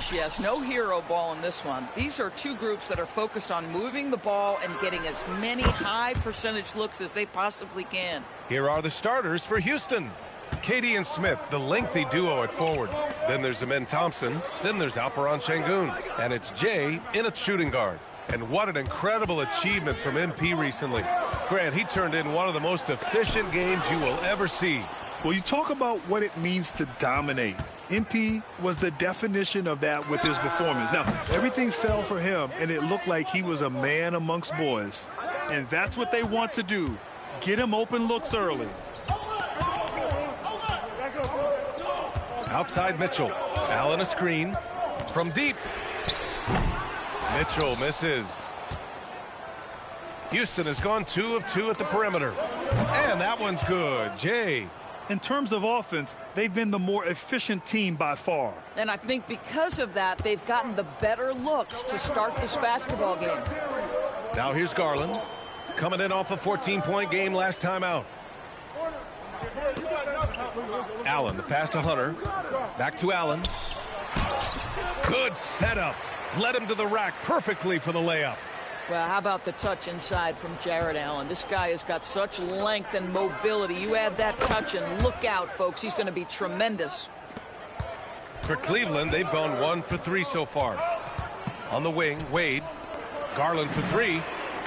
Trish, yes. No hero ball in this one. These are two groups that are focused on moving the ball and getting as many high percentage looks as they possibly can. Here are the starters for Houston. Katie and Smith, the lengthy duo at forward. Then there's Amen Thompson. Then there's Alperon Şengün. And it's Jay in at shooting guard. And what an incredible achievement from MP recently. Grant, he turned in one of the most efficient games you will ever see. Well, you talk about what it means to dominate. MP was the definition of that with his performance. Now, everything fell for him, and it looked like he was a man amongst boys. And that's what they want to do. Get him open looks early. Outside Mitchell. Allen a screen. From deep. Mitchell misses. Houston has gone 2 of 2 at the perimeter. And that one's good. Jay. In terms of offense, they've been the more efficient team by far. And I think because of that, they've gotten the better looks to start this basketball game. Now here's Garland. Coming in off a 14-point game last time out. Allen, the pass to Hunter. Back to Allen. Good setup. Led him to the rack perfectly for the layup. Well, how about the touch inside from Jared Allen? This guy has got such length and mobility. You add that touch and look out, folks. He's going to be tremendous. For Cleveland, they've gone 1 for 3 so far. On the wing, Wade. Garland for 3.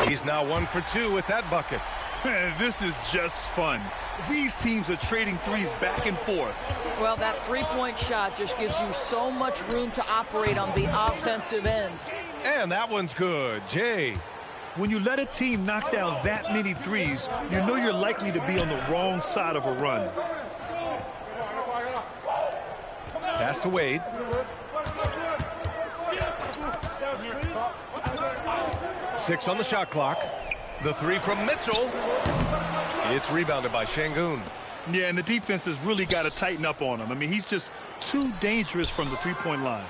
He's now 1 for 2 with that bucket. Man, this is just fun. These teams are trading threes back and forth. Well, that three-point shot just gives you so much room to operate on the offensive end. And that one's good. Jay. When you let a team knock down that many threes, you know you're likely to be on the wrong side of a run. Pass to Wade. Six on the shot clock. The 3 from Mitchell. It's rebounded by Şengün. Yeah, and the defense has really got to tighten up on him. I mean, he's just too dangerous from the three-point line.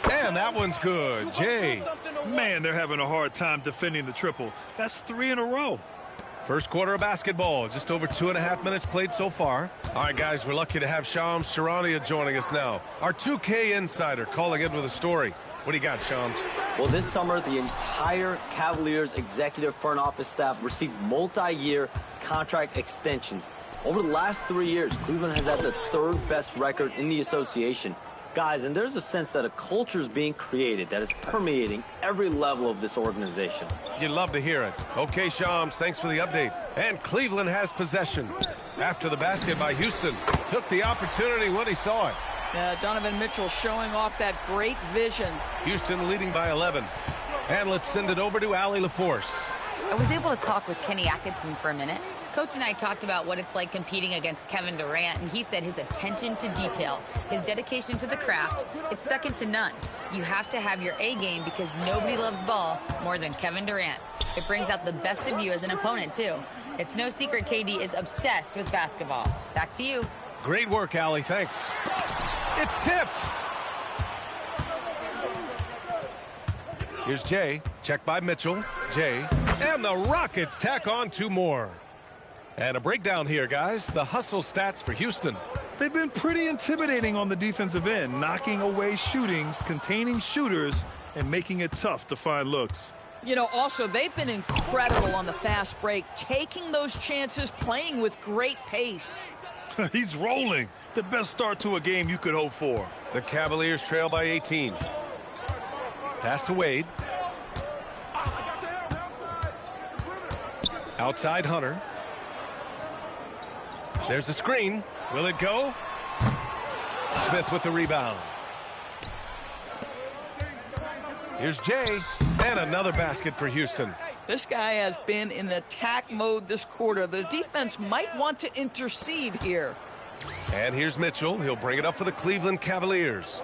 And that one's good. Jay. Man, they're having a hard time defending the triple. That's 3 in a row. First quarter of basketball. Just over 2.5 minutes played so far. All right, guys, we're lucky to have Shams Charania joining us now. Our 2K insider calling in with a story. What do you got, Shams? Well, this summer, the entire Cavaliers executive front office staff received multi-year contract extensions. Over the last 3 years, Cleveland has had the 3rd best record in the association. Guys, and there's a sense that a culture is being created that is permeating every level of this organization. You'd love to hear it. Okay, Shams, thanks for the update. And Cleveland has possession. After the basket by Houston, took the opportunity when he saw it. Donovan Mitchell showing off that great vision. Houston leading by 11. And let's send it over to Allie LaForce. I was able to talk with Kenny Atkinson for a minute. Coach and I talked about what it's like competing against Kevin Durant, and he said his attention to detail, his dedication to the craft, it's second to none. You have to have your A game because nobody loves ball more than Kevin Durant. It brings out the best of you as an opponent, too. It's no secret KD is obsessed with basketball. Back to you. Great work, Allie. Thanks. It's tipped. Here's Jay. Check by Mitchell. Jay. And the Rockets tack on 2 more. And a breakdown here, guys. The hustle stats for Houston. They've been pretty intimidating on the defensive end, knocking away shootings, containing shooters, and making it tough to find looks. You know, also, they've been incredible on the fast break, taking those chances, playing with great pace. He's rolling. The best start to a game you could hope for. The Cavaliers trail by 18. Pass to Wade. Outside Hunter. There's a screen. Will it go? Smith with the rebound. Here's Jay. And another basket for Houston. This guy has been in attack mode this quarter. The defense might want to intercede here. And here's Mitchell. He'll bring it up for the Cleveland Cavaliers.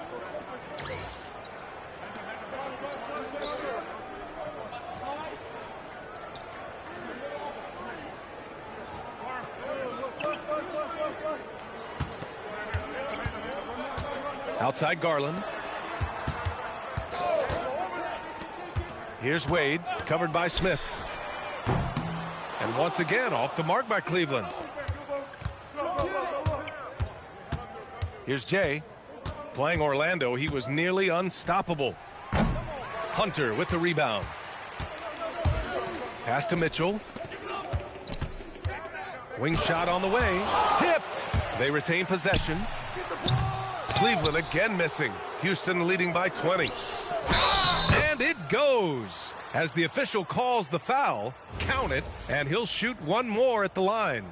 Outside Garland. Here's Wade, covered by Smith. And once again, off the mark by Cleveland. Here's Jay. Playing Orlando, he was nearly unstoppable. Hunter with the rebound. Pass to Mitchell. Wing shot on the way. Tipped. They retain possession. Cleveland again missing. Houston leading by 20. And it goes. As the official calls the foul, count it, and he'll shoot one more at the line.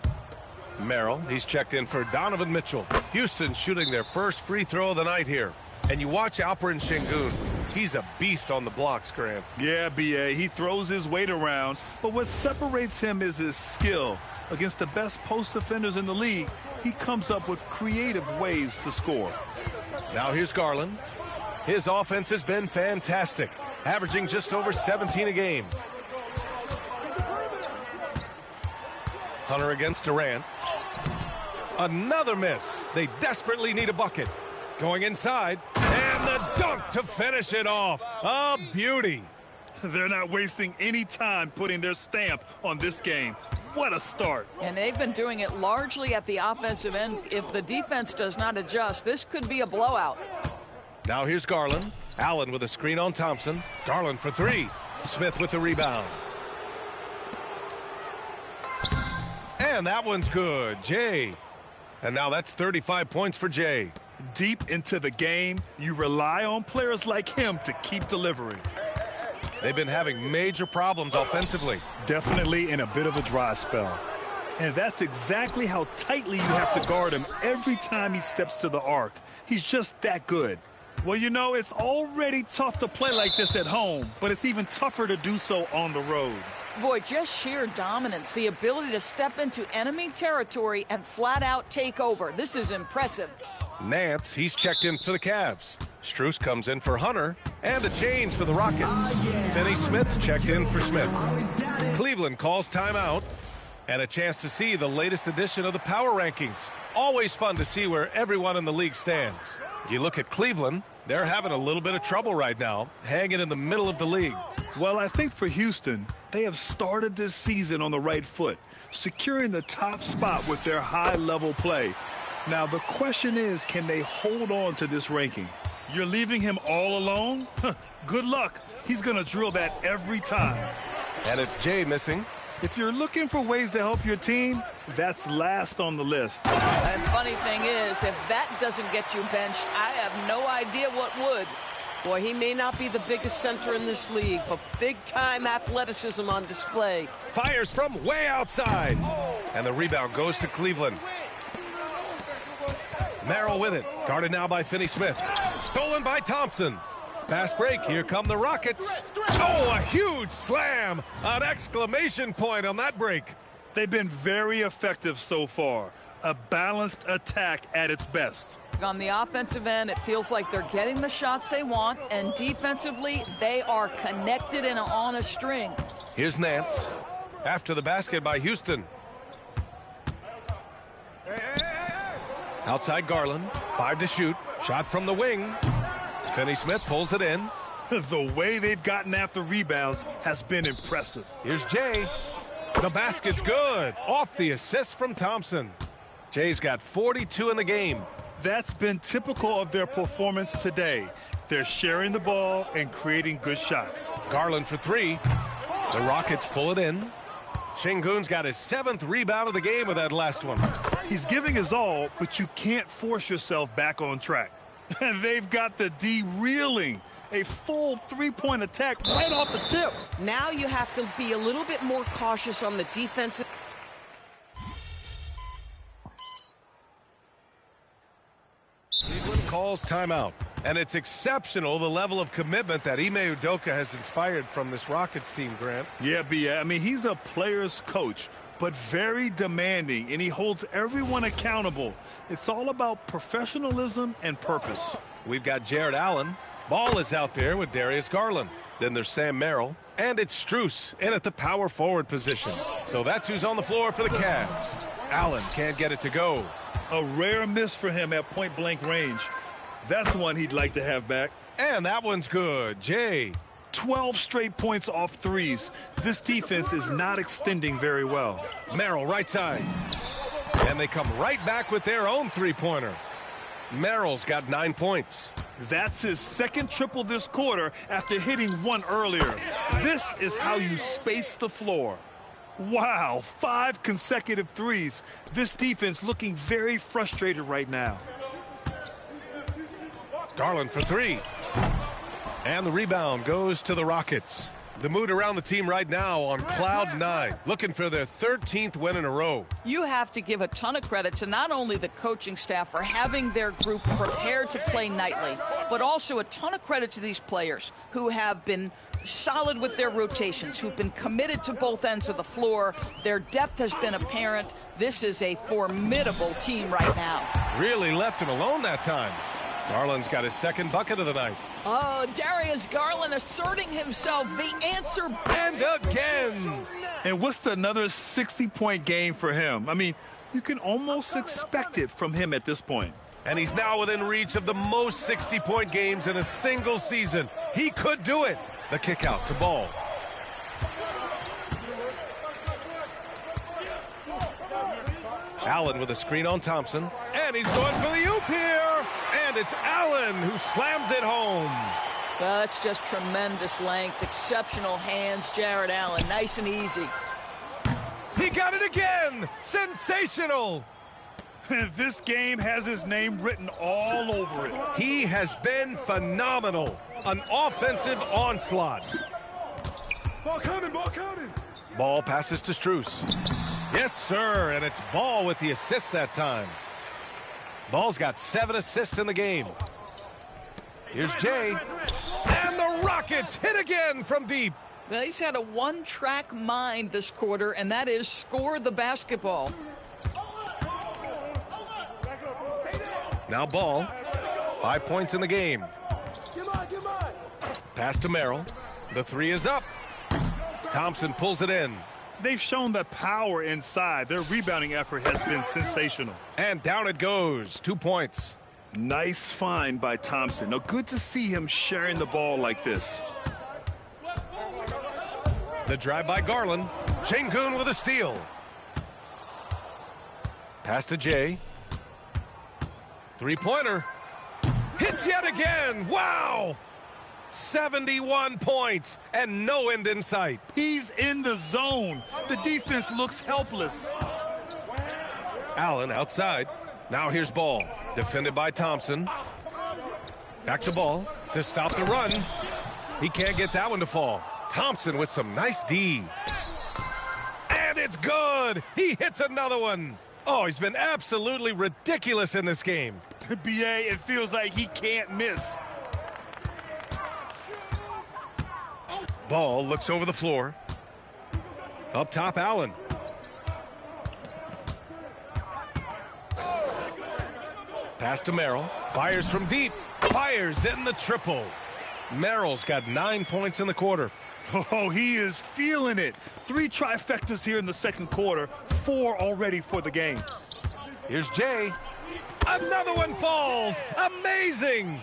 Merrill, he's checked in for Donovan Mitchell. Houston shooting their first free throw of the night here. And you watch Alperen Sengun. He's a beast on the blocks, Grant. Yeah, B.A., he throws his weight around, but what separates him is his skill. Against the best post defenders in the league, he comes up with creative ways to score. Now here's Garland. His offense has been fantastic, averaging just over 17 a game. Hunter against Durant. Another miss. They desperately need a bucket. Going inside, and the dunk to finish it off. A beauty. They're not wasting any time putting their stamp on this game. What a start. And they've been doing it largely at the offensive end. If the defense does not adjust, this could be a blowout. Now here's Garland. Allen with a screen on Thompson. Garland for three. Smith with the rebound. And that one's good. Jay. And now that's 35 points for Jay. Deep into the game, you rely on players like him to keep delivering. They've been having major problems offensively. Definitely in a bit of a dry spell. And that's exactly how tightly you have to guard him every time he steps to the arc. He's just that good. Well, you know, it's already tough to play like this at home, but it's even tougher to do so on the road. Boy, just sheer dominance, the ability to step into enemy territory and flat out take over. This is impressive. Nance, he's checked in for the Cavs. Strus comes in for Hunter, and a change for the Rockets. Finney-Smith checked in for Smith. Cleveland calls timeout, and a chance to see the latest edition of the power rankings. Always fun to see where everyone in the league stands. You look at Cleveland, they're having a little bit of trouble right now, hanging in the middle of the league. Well, I think for Houston, they have started this season on the right foot, securing the top spot with their high-level play. Now, the question is, can they hold on to this ranking? You're leaving him all alone? Good luck. He's going to drill that every time. And it's Jay missing. If you're looking for ways to help your team, that's last on the list. And funny thing is, if that doesn't get you benched, I have no idea what would. Boy, he may not be the biggest center in this league, but big-time athleticism on display. Fires from way outside. And the rebound goes to Cleveland. Merrill with it. Guarded now by Finney-Smith. Stolen by Thompson. Fast break. Here come the Rockets. Oh, a huge slam. An exclamation point on that break. They've been very effective so far. A balanced attack at its best. On the offensive end, it feels like they're getting the shots they want, and defensively, they are connected and on a string. Here's Nance. After the basket by Houston. Outside Garland. 5 to shoot. Shot from the wing. Finney-Smith pulls it in. The way they've gotten after rebounds has been impressive. Here's Jay. The basket's good. Off the assist from Thompson. Jay's got 42 in the game. That's been typical of their performance today. They're sharing the ball and creating good shots. Garland for 3. The Rockets pull it in. Sengun's got his 7th rebound of the game with that last one. He's giving his all, but you can't force yourself back on track. They've got the D reeling. A full three-point attack right off the tip. Now you have to be a little bit more cautious on the defensive. Cleveland calls timeout. And it's exceptional the level of commitment that Ime Udoka has inspired from this Rockets team, Grant. Yeah, I mean, he's a player's coach, but very demanding, and he holds everyone accountable. It's all about professionalism and purpose. We've got Jared Allen. Ball is out there with Darius Garland. Then there's Sam Merrill. And it's Strus in at the power forward position. So that's who's on the floor for the Cavs. Allen can't get it to go. A rare miss for him at point-blank range. That's one he'd like to have back. And that one's good. Jay. 12 straight points off threes. This defense is not extending very well. Merrill right side. And they come right back with their own three-pointer. Merrill's got 9 points. That's his second triple this quarter after hitting one earlier. This is how you space the floor. Wow, 5 consecutive threes. This defense looking very frustrated right now. Garland for 3. And the rebound goes to the Rockets. The mood around the team right now on cloud 9, looking for their 13th win in a row. You have to give a ton of credit to not only the coaching staff for having their group prepared to play nightly, but also a ton of credit to these players who have been solid with their rotations, who've been committed to both ends of the floor. Their depth has been apparent. This is a formidable team right now. Really left him alone that time. Garland's got his second bucket of the night. Oh, Darius Garland asserting himself, the answer. And again. And what's another 60-point game for him? I mean, you can almost expect it from him at this point. And he's now within reach of the most 60-point games in a single season. He could do it. The kick out to Ball. Allen with a screen on Thompson. And he's going for the oop here. And it's Allen who slams it home. Well, that's just tremendous length, exceptional hands, Jared Allen. Nice and easy. He got it again. Sensational. This game has his name written all over it. He has been phenomenal. An offensive onslaught. Ball coming, ball coming. Ball passes to Strus. Yes, sir, and it's Ball with the assist that time. Ball's got 7 assists in the game. Here's Jay. And the Rockets hit again from deep. Well, he's had a one-track mind this quarter, and that is score the basketball. Now Ball. 5 points in the game. Pass to Merrill. The 3 is up. Thompson pulls it in. They've shown the power inside. Their rebounding effort has been sensational. And down it goes. 2 points. Nice find by Thompson. Now, good to see him sharing the ball like this. The drive by Garland. Şengün with a steal. Pass to Jay. 3-pointer. Hits yet again. Wow! 71 points and no end in sight. He's in the zone. The defense looks helpless. Allen outside. Now here's Ball. Defended by Thompson. Back to Ball to stop the run. He can't get that one to fall. Thompson with some nice D. And it's good. He hits another one. Oh, he's been absolutely ridiculous in this game. BA, it feels like he can't miss. Ball looks over the floor. Up top, Allen. Pass to Merrill. Fires from deep. Fires in the triple. Merrill's got 9 points in the quarter. Oh, he is feeling it. 3 trifectas here in the second quarter. 4 already for the game. Here's Jay. Another one falls. Amazing.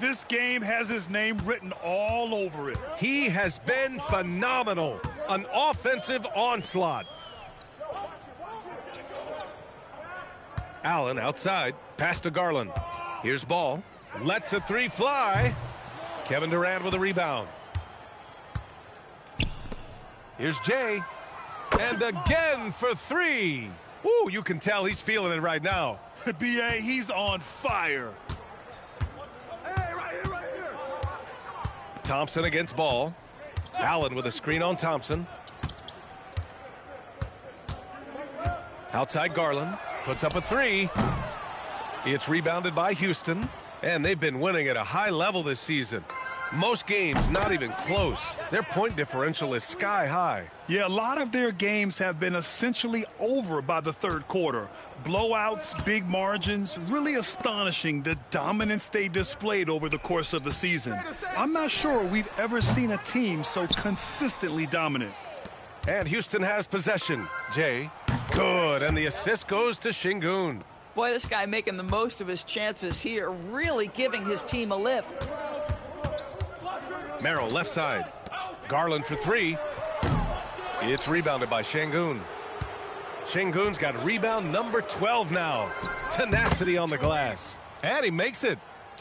This game has his name written all over it. He has been phenomenal. An offensive onslaught. Allen outside. Pass to Garland. Here's Ball. Lets the 3 fly. Kevin Durant with a rebound. Here's Jay. And again for 3. Ooh, you can tell he's feeling it right now. BA, he's on fire. Thompson against Ball. Allen with a screen on Thompson. Outside Garland. Puts up a 3. It's rebounded by Houston. And they've been winning at a high level this season. Most games not even close. Their point differential is sky high. Yeah, a lot of their games have been essentially over by the third quarter. Blowouts, big margins, really astonishing the dominance they displayed over the course of the season. I'm not sure we've ever seen a team so consistently dominant. And Houston has possession. Jay, good, and the assist goes to Şengün. Boy, this guy making the most of his chances here, really giving his team a lift. Merrill left side. Garland for 3. It's rebounded by Şengün. Şengün's got rebound number 12 now. Tenacity on the glass. And he makes it.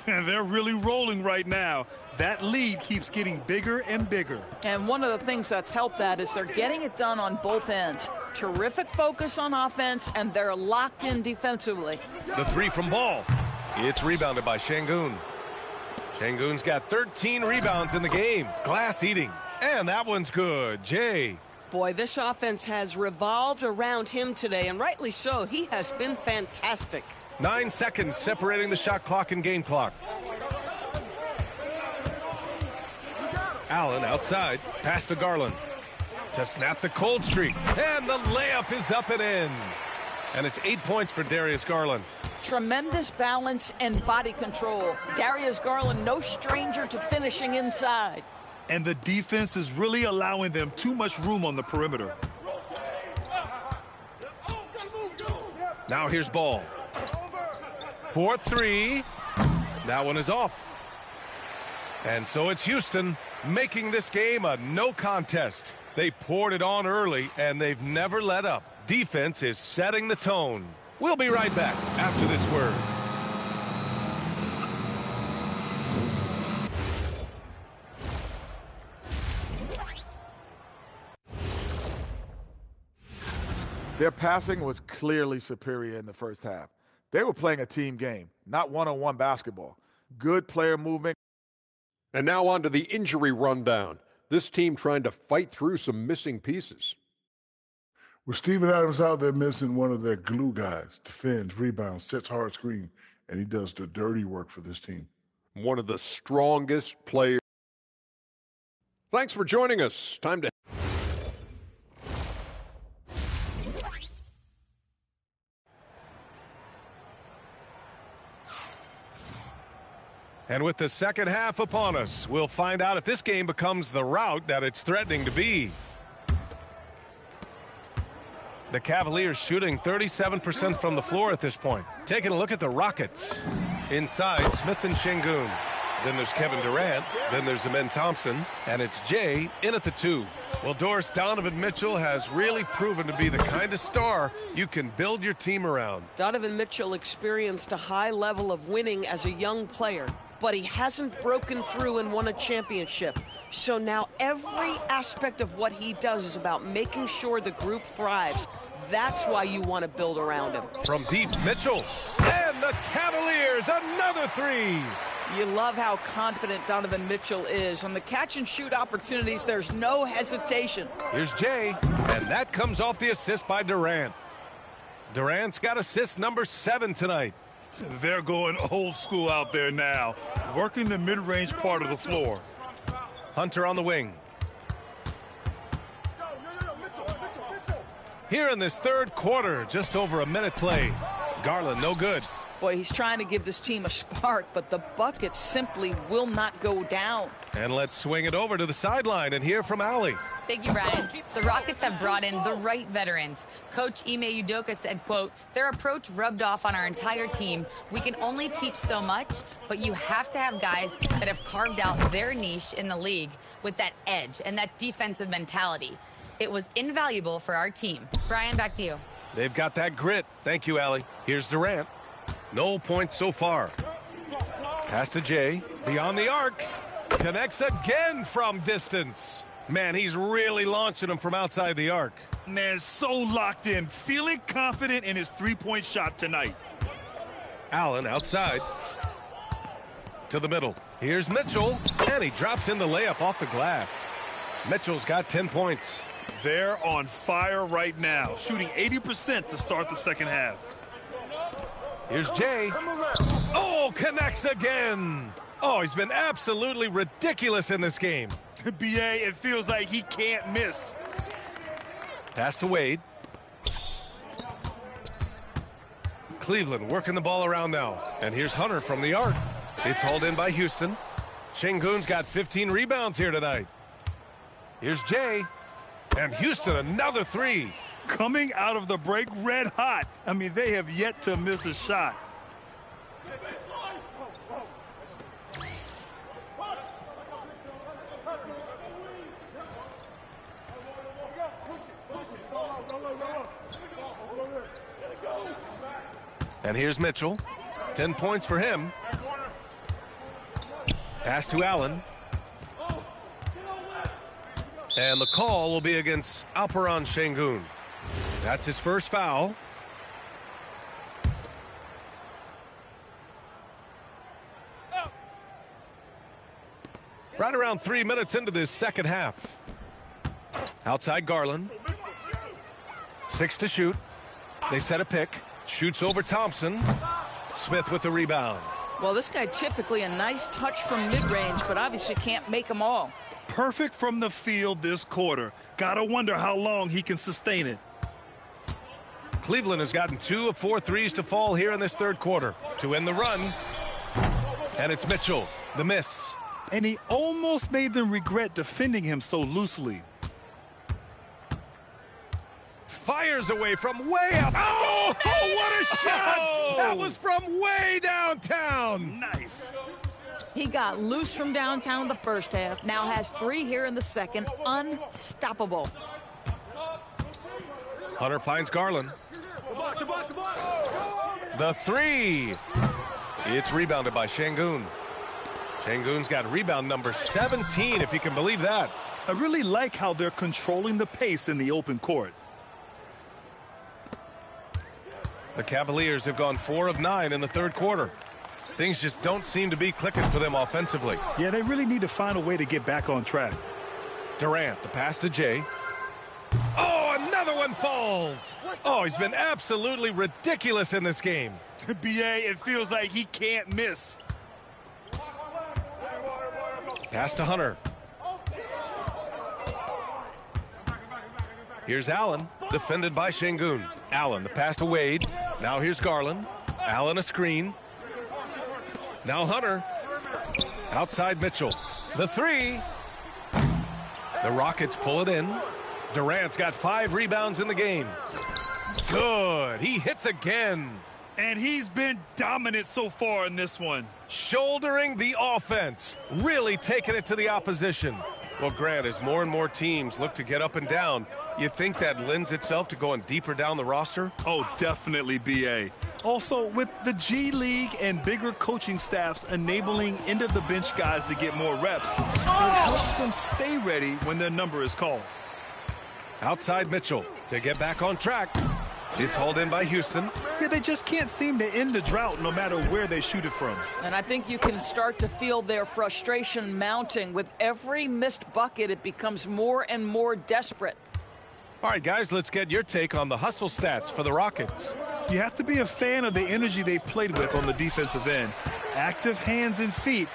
And they're really rolling right now. That lead keeps getting bigger and bigger. And one of the things that's helped that is they're getting it done on both ends. Terrific focus on offense, and they're locked in defensively. The three from Ball. It's rebounded by Şengün. Şengün's got 13 rebounds in the game. Glass eating. And that one's good. Jay. Boy, this offense has revolved around him today, and rightly so. He has been fantastic. 9 seconds separating the shot clock and game clock. Allen outside. Pass to Garland. To snap the cold streak. And the layup is up and in. And it's 8 points for Darius Garland. Tremendous balance and body control. Darius Garland, no stranger to finishing inside. And the defense is really allowing them too much room on the perimeter. Now here's Ball. 4-3. That one is off. And so it's Houston making this game a no contest. They poured it on early, and they've never let up. Defense is setting the tone. We'll be right back after this word. Their passing was clearly superior in the first half. They were playing a team game, not one-on-one basketball. Good player movement. And now on to the injury rundown. This team trying to fight through some missing pieces. With Steven Adams out there missing one of their glue guys, defends, rebounds, sets hard screen, and he does the dirty work for this team. One of the strongest players. Thanks for joining us. Time to And with the second half upon us, we'll find out if this game becomes the rout that it's threatening to be. The Cavaliers shooting 37% from the floor at this point. Taking a look at the Rockets. Inside, Smith and Şengün. Then there's Kevin Durant. Then there's Amen Thompson. And it's Jay in at the 2. Well, Doris, Donovan Mitchell has really proven to be the kind of star you can build your team around. Donovan Mitchell experienced a high level of winning as a young player, but he hasn't broken through and won a championship. So now every aspect of what he does is about making sure the group thrives. That's why you want to build around him. From deep, Mitchell. And the Cavaliers, another 3. You love how confident Donovan Mitchell is. On the catch-and-shoot opportunities, there's no hesitation. Here's Jay, and that comes off the assist by Durant. Durant's got assist number 7 tonight. They're going old school out there now, working the mid-range part of the floor. Hunter on the wing. Here in this third quarter, just over a minute play. Garland, no good. Boy, he's trying to give this team a spark, but the buckets simply will not go down. And let's swing it over to the sideline and hear from Allie. Thank you, Brian. The Rockets have brought in the right veterans. Coach Ime Udoka said, quote, their approach rubbed off on our entire team. We can only teach so much, but you have to have guys that have carved out their niche in the league with that edge and that defensive mentality. It was invaluable for our team. Brian, back to you. They've got that grit. Thank you, Allie. Here's Durant. No points so far. Pass to Jay. Beyond the arc. Connects again from distance. Man, he's really launching them from outside the arc. Man, so locked in, feeling confident in his three-point shot tonight. Allen outside. To the middle. Here's Mitchell. And he drops in the layup off the glass. Mitchell's got 10 points. They're on fire right now, shooting 80% to start the second half. Here's Jay. Oh, connects again. Oh, he's been absolutely ridiculous in this game. BA, it feels like he can't miss. Pass to Wade. Cleveland working the ball around now. And here's Hunter from the arc. It's hauled in by Houston. Şengün's got 15 rebounds here tonight. Here's Jay. And Houston, another 3. Coming out of the break red hot. I mean, they have yet to miss a shot. And here's Mitchell 10 points for him. Pass to Allen. And the call will be against Alperen Şengün. That's his first foul. Right around 3 minutes into this second half. Outside Garland. 6 to shoot. They set a pick. Shoots over Thompson. Smith with the rebound. Well, this guy typically a nice touch from mid-range, but obviously can't make them all. Perfect from the field this quarter. Gotta wonder how long he can sustain it. Cleveland has gotten 2 of 4 threes to fall here in this third quarter to end the run. And it's Mitchell, the miss. And he almost made them regret defending him so loosely. Fires away from way up. Oh, what a shot! That was from way downtown. Nice. He got loose from downtown the first half. Now has 3 here in the second. Unstoppable. Hunter finds Garland. The 3. It's rebounded by Şengün. Şengün's got rebound number 17, if you can believe that. I really like how they're controlling the pace in the open court. The Cavaliers have gone 4 of 9 in the third quarter. Things just don't seem to be clicking for them offensively. Yeah, they really need to find a way to get back on track. Durant, the pass to Jay. Oh, another one falls. Oh, he's been absolutely ridiculous in this game. BA, it feels like he can't miss. Pass to Hunter. Here's Allen, defended by Şengün. Allen, the pass to Wade. Now here's Garland. Allen a screen. Now Hunter. Outside Mitchell. The 3. The Rockets pull it in. Durant's got 5 rebounds in the game. Good. He hits again. And he's been dominant so far in this one. Shouldering the offense. Really taking it to the opposition. Well, Grant, as more and more teams look to get up and down, you think that lends itself to going deeper down the roster? Oh, definitely, BA. Also, with the G League and bigger coaching staffs enabling end-of-the-bench guys to get more reps, it helps them stay ready when their number is called. Outside Mitchell to get back on track. It's hauled in by Houston. Yeah, they just can't seem to end the drought no matter where they shoot it from. And I think you can start to feel their frustration mounting. With every missed bucket, it becomes more and more desperate. All right, guys, let's get your take on the hustle stats for the Rockets. You have to be a fan of the energy they've played with on the defensive end. Active hands and feet,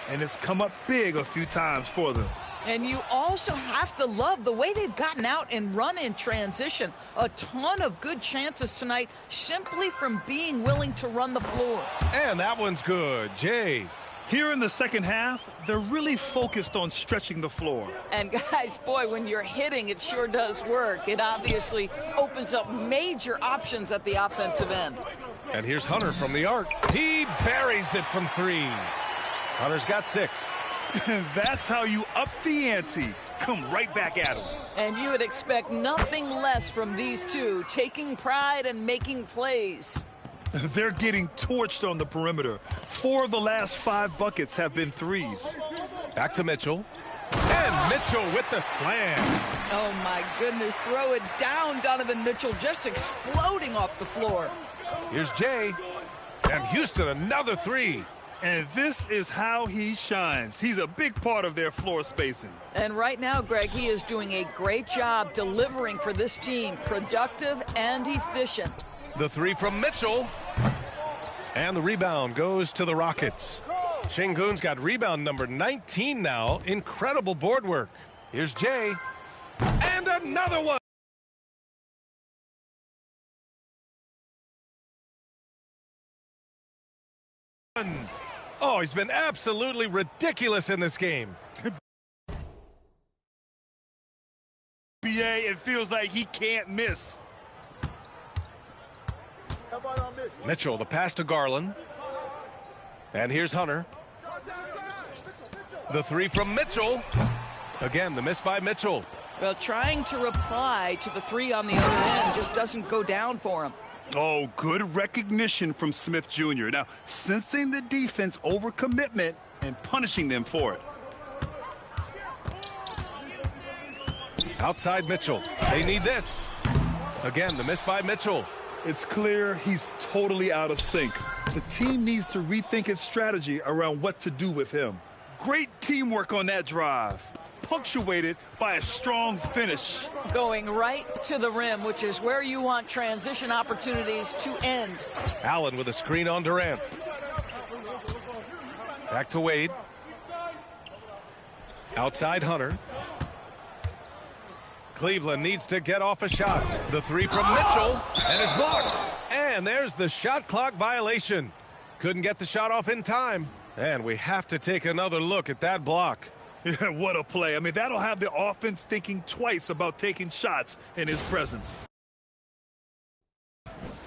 and it's come up big a few times for them. And you also have to love the way they've gotten out and run in transition. A ton of good chances tonight simply from being willing to run the floor. And that one's good. Jay. Here in the second half, they're really focused on stretching the floor. And guys, boy, when you're hitting, it sure does work. It obviously opens up major options at the offensive end. And here's Hunter from the arc. He buries it from 3. Hunter's got 6. That's how you up the ante. Come right back at him. And you would expect nothing less from these two, taking pride and making plays. They're getting torched on the perimeter. 4 of the last 5 buckets have been threes. Back to Mitchell. And Mitchell with the slam. Oh, my goodness. Throw it down, Donovan Mitchell, just exploding off the floor. Here's Jay. And Houston, another 3. And this is how he shines. He's a big part of their floor spacing. And right now, Greg, he is doing a great job delivering for this team, productive and efficient. The 3 from Mitchell. And the rebound goes to the Rockets. Şengün's got rebound number 19 now. Incredible board work. Here's Jay. And another one. Oh, he's been absolutely ridiculous in this game. BA, it feels like he can't miss. Mitchell, the pass to Garland. And here's Hunter. The 3 from Mitchell. Again, the miss by Mitchell. Well, trying to reply to the 3 on the other end just doesn't go down for him. Oh, good recognition from Smith Jr. Now, sensing the defense overcommitment and punishing them for it. Outside Mitchell. They need this. Again, the miss by Mitchell. It's clear he's totally out of sync. The team needs to rethink its strategy around what to do with him. Great teamwork on that drive, punctuated by a strong finish. Going right to the rim, which is where you want transition opportunities to end. Allen with a screen on Durant. Back to Wade. Outside Hunter. Cleveland needs to get off a shot. The three from Mitchell, and it's blocked. And there's the shot clock violation. Couldn't get the shot off in time. And we have to take another look at that block. Yeah, what a play. I mean, that'll have the offense thinking twice about taking shots in his presence.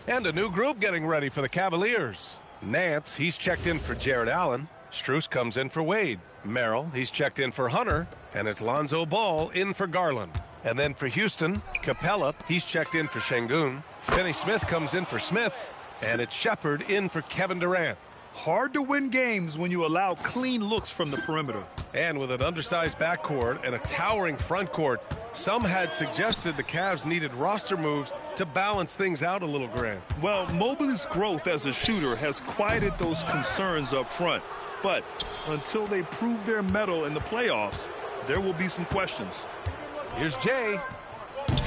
And a new group getting ready for the Cavaliers. Nance, he's checked in for Jared Allen. Strus comes in for Wade. Merrill, he's checked in for Hunter. And it's Lonzo Ball in for Garland. And then for Houston, Capella, he's checked in for Şengün. Finney-Smith comes in for Smith. And it's Shepard in for Kevin Durant. Hard to win games when you allow clean looks from the perimeter. And with an undersized backcourt and a towering front court, some had suggested the Cavs needed roster moves to balance things out a little, Grant. Well, Mobley's growth as a shooter has quieted those concerns up front. But until they prove their mettle in the playoffs, there will be some questions. Here's Jay.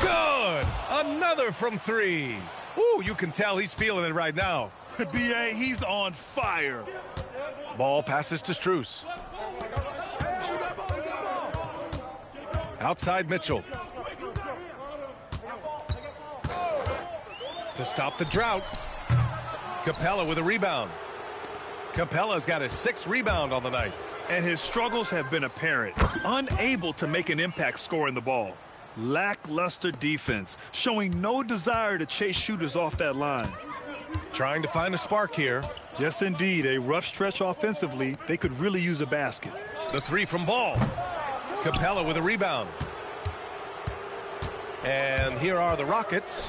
Good! Another from three. Ooh, you can tell he's feeling it right now. B.A., he's on fire. Ball passes to Strus. Outside Mitchell. To stop the drought. Capella with a rebound. Capella's got his 6th rebound on the night. And his struggles have been apparent. Unable to make an impact scoring the ball. Lackluster defense, showing no desire to chase shooters off that line. Trying to find a spark here. Yes, indeed. A rough stretch offensively. They could really use a basket. The three from Ball. Capella with a rebound. And here are the Rockets.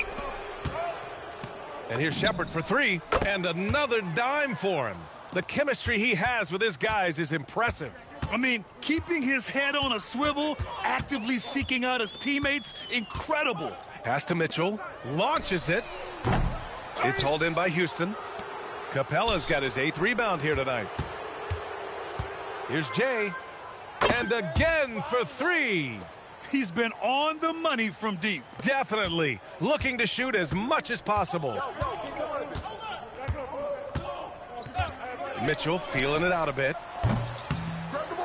And here's Shepard for three. And another dime for him. The chemistry he has with his guys is impressive. I mean, keeping his head on a swivel, actively seeking out his teammates, incredible. Pass to Mitchell. Launches it. It's hauled in by Houston. Capella's got his 8th rebound here tonight. Here's Jay. And again for three. He's been on the money from deep. Definitely. Looking to shoot as much as possible. Mitchell feeling it out a bit.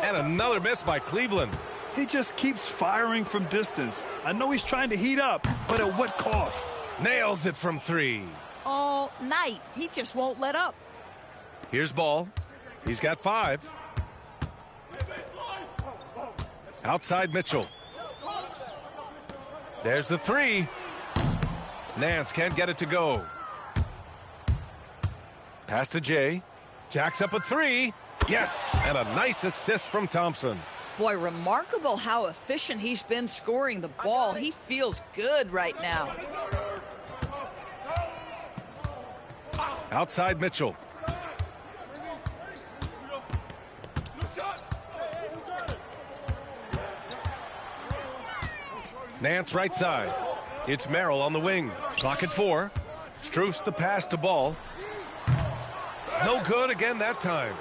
And another miss by Cleveland. He just keeps firing from distance. I know he's trying to heat up, but at what cost? Nails it from three. All night. He just won't let up. Here's Ball. He's got 5. Outside Mitchell. There's the three. Nance can't get it to go. Pass to Jay. Jacks up a three. Yes, and a nice assist from Thompson. Boy, remarkable how efficient he's been scoring the ball. He feels good right now. Outside Mitchell. Nance right side. It's Merrill on the wing. Clock at 4. Strus the pass to Ball. No good again that time.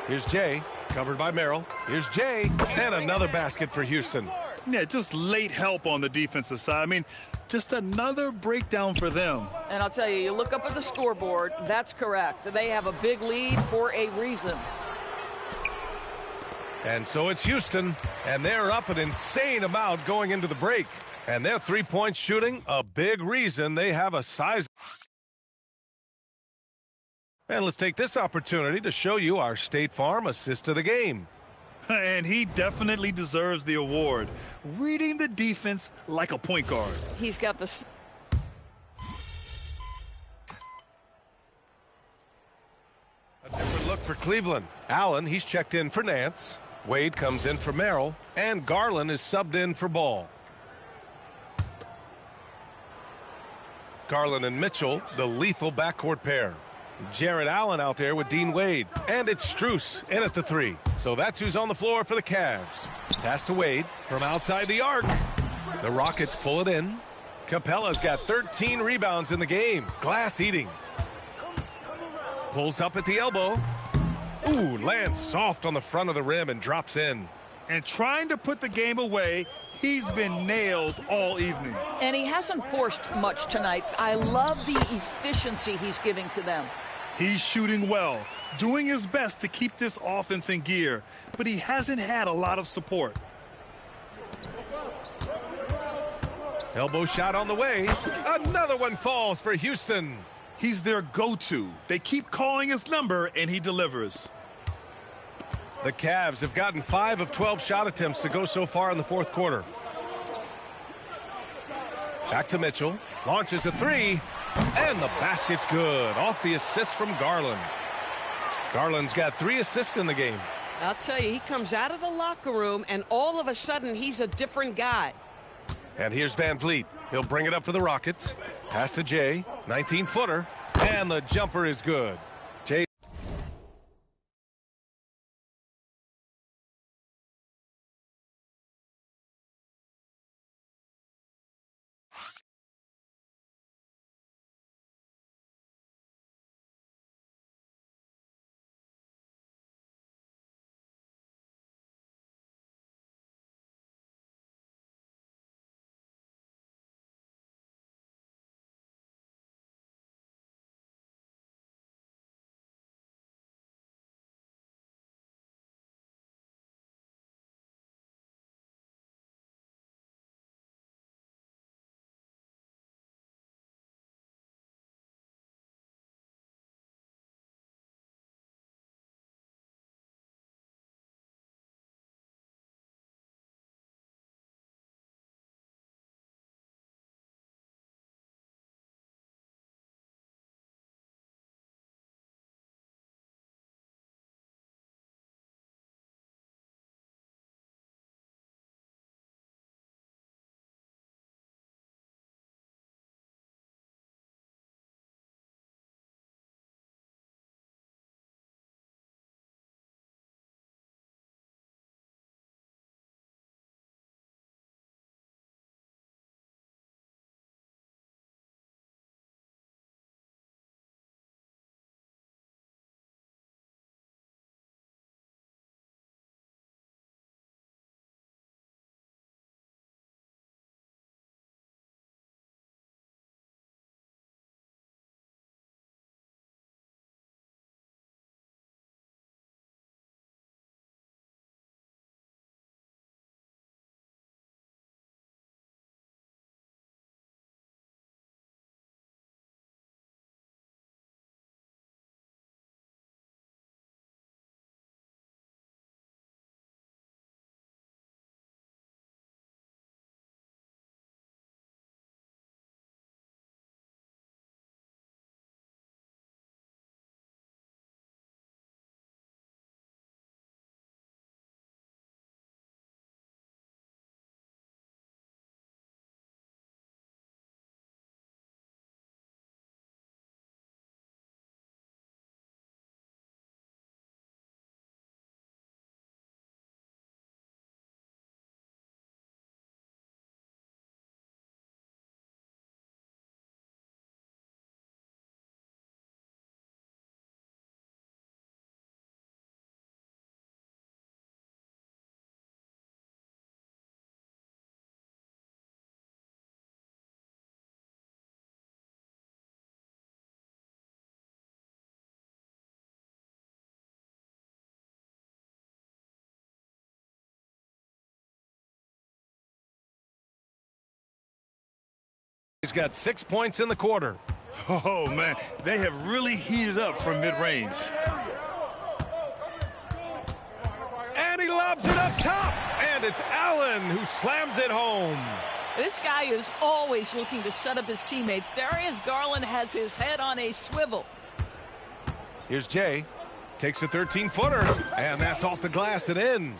Here's Jay, covered by Merrill. Here's Jay, and another basket for Houston. Yeah, just late help on the defensive side. I mean, just another breakdown for them. And I'll tell you, you look up at the scoreboard, that's correct. They have a big lead for a reason. And so it's Houston, and they're up an insane amount going into the break. And their three-point shooting, a big reason they have a size. And let's take this opportunity to show you our State Farm assist of the game. And he definitely deserves the award. Reading the defense like a point guard. He's got the... A different look for Cleveland. Allen, he's checked in for Nance. Wade comes in for Merrill. And Garland is subbed in for Ball. Garland and Mitchell, the lethal backcourt pair. Jarrett Allen out there with Dean Wade. And it's Strus in at the 3. So that's who's on the floor for the Cavs. Pass to Wade from outside the arc. The Rockets pull it in. Capella's got 13 rebounds in the game. Glass eating. Pulls up at the elbow. Ooh, lands soft on the front of the rim and drops in. And trying to put the game away, he's been nails all evening. And he hasn't forced much tonight. I love the efficiency he's giving to them. He's shooting well, doing his best to keep this offense in gear, but he hasn't had a lot of support. Elbow shot on the way. Another one falls for Houston. He's their go-to. They keep calling his number, and he delivers. The Cavs have gotten 5 of 12 shot attempts to go so far in the fourth quarter. Back to Mitchell. Launches a 3. And the basket's good. Off the assist from Garland. Garland's got 3 assists in the game. I'll tell you, he comes out of the locker room, and all of a sudden, he's a different guy. And here's Van Vliet. He'll bring it up for the Rockets. Pass to Jay. 19-footer. And the jumper is good. Jay. He's got 6 points in the quarter. Oh, man, they have really heated up from mid-range. And he lobs it up top. And it's Allen who slams it home. This guy is always looking to set up his teammates. Darius Garland has his head on a swivel. Here's Jay. Takes a 13-footer. And that's off the glass and in.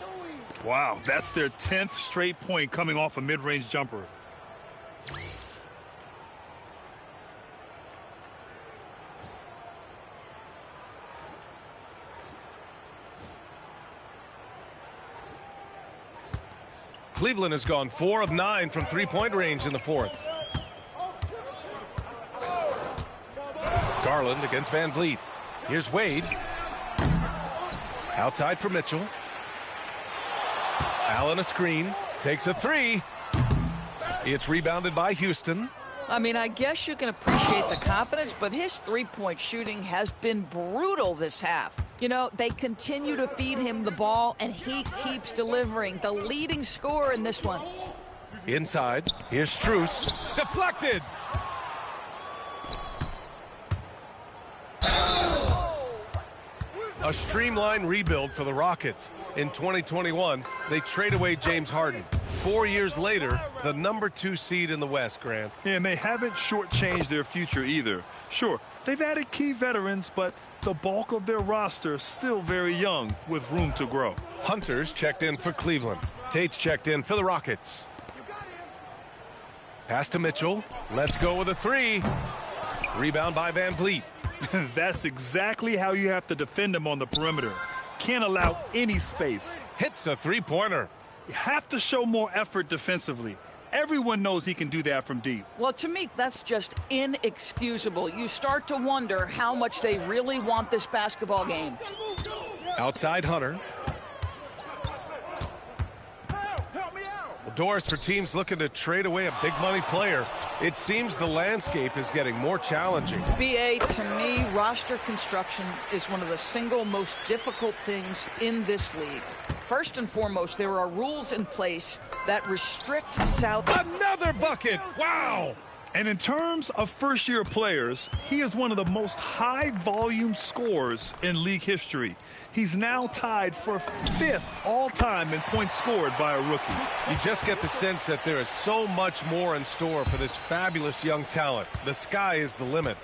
Wow, that's their 10th straight point coming off a mid-range jumper. Cleveland has gone 4 of 9 from three-point range in the fourth. Garland against Van Vliet. Here's Wade. Outside for Mitchell. Allen a screen. Takes a three. It's rebounded by Houston. I mean, I guess you can appreciate the confidence, but his three-point shooting has been brutal this half. You know, they continue to feed him the ball, and he keeps delivering. The leading scorer in this one. Inside. Here's Strus. Deflected. A streamlined rebuild for the Rockets. In 2021, they trade away James Harden. 4 years later, the #2 seed in the West, Grant. And they haven't shortchanged their future either. Sure, they've added key veterans, but the bulk of their roster is still very young with room to grow. Hunter's checked in for Cleveland. Tate's checked in for the Rockets. Pass to Mitchell. Let's go with a three. Rebound by Van Vliet. That's exactly how you have to defend him on the perimeter. Can't allow any space. Hits a three-pointer. You have to show more effort defensively. Everyone knows he can do that from deep. Well, to me, that's just inexcusable. You start to wonder how much they really want this basketball game. Outside Hunter. Doors for teams looking to trade away a big money player. It seems the landscape is getting more challenging. BA, to me, roster construction is one of the single most difficult things in this league. First and foremost, there are rules in place that restrict South. Another bucket! Wow! And in terms of first-year players, he is one of the most high-volume scorers in league history. He's now tied for 5th all-time in points scored by a rookie. You just get the sense that there is so much more in store for this fabulous young talent. The sky is the limit.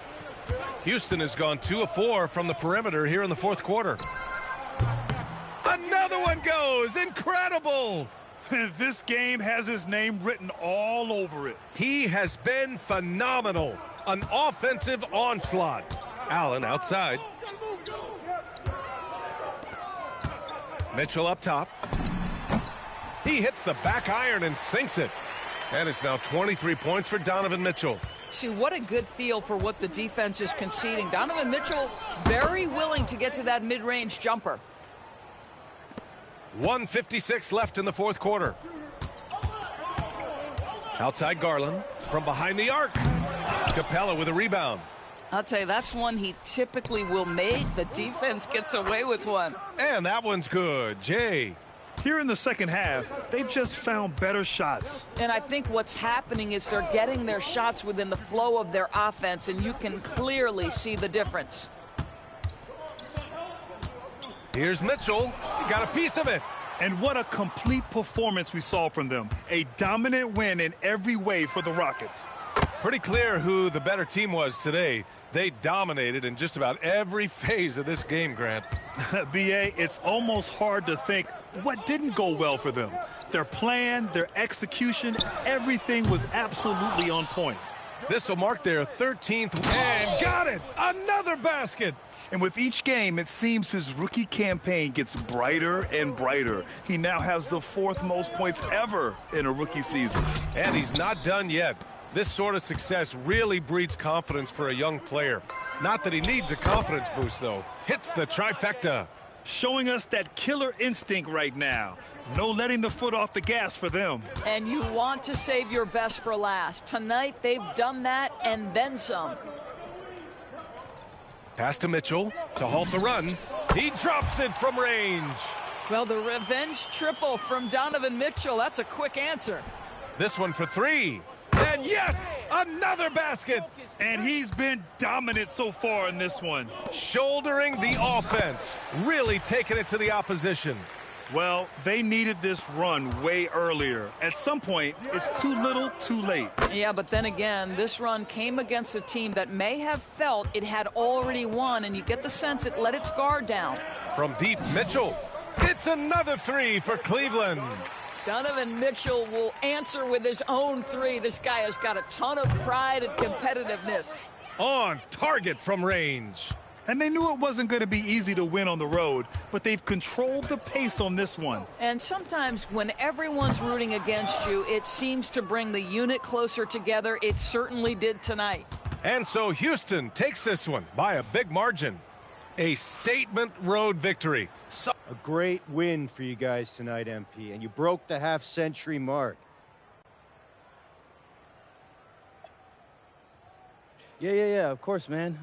Houston has gone 2 of 4 from the perimeter here in the fourth quarter. Another one goes! Incredible! This game has his name written all over it. He has been phenomenal. An offensive onslaught. Allen outside. Mitchell up top. He hits the back iron and sinks it. And it's now 23 points for Donovan Mitchell. See, what a good feel for what the defense is conceding. Donovan Mitchell very willing to get to that mid-range jumper. 1:56 left in the fourth quarter. Outside Garland from behind the arc. Capella with a rebound. I'll tell you, that's one he typically will make. The defense gets away with one. And that one's good. Jay. Here in the second half, they've just found better shots. And I think what's happening is they're getting their shots within the flow of their offense, and you can clearly see the difference. Here's Mitchell. He got a piece of it. And what a complete performance we saw from them. A dominant win in every way for the Rockets. Pretty clear who the better team was today. They dominated in just about every phase of this game, Grant. BA, it's almost hard to think what didn't go well for them. Their plan, their execution, everything was absolutely on point. This will mark their 13th and got it! Another basket! And with each game, it seems his rookie campaign gets brighter and brighter. He now has the 4th most points ever in a rookie season. And he's not done yet. This sort of success really breeds confidence for a young player. Not that he needs a confidence boost, though. Hits the trifecta. Showing us that killer instinct right now. No letting the foot off the gas for them. And you want to save your best for last. Tonight, they've done that and then some. Pass to Mitchell to halt the run. He drops it from range. Well, the revenge triple from Donovan Mitchell. That's a quick answer. This one for 3. And yes, another basket. And he's been dominant so far in this one. Shouldering the offense. Really taking it to the opposition. Well, they needed this run way earlier. At some point, it's too little, too late. Yeah, but then again, this run came against a team that may have felt it had already won, and you get the sense it let its guard down. From deep, Mitchell. It's another 3 for Cleveland. Donovan Mitchell will answer with his own 3. This guy has got a ton of pride and competitiveness. On target from range. And they knew it wasn't going to be easy to win on the road, but they've controlled the pace on this one. And sometimes when everyone's rooting against you, it seems to bring the unit closer together. It certainly did tonight. And so Houston takes this one by a big margin. A statement road victory. A great win for you guys tonight, MP, and you broke the half-century mark. Yeah, of course, man.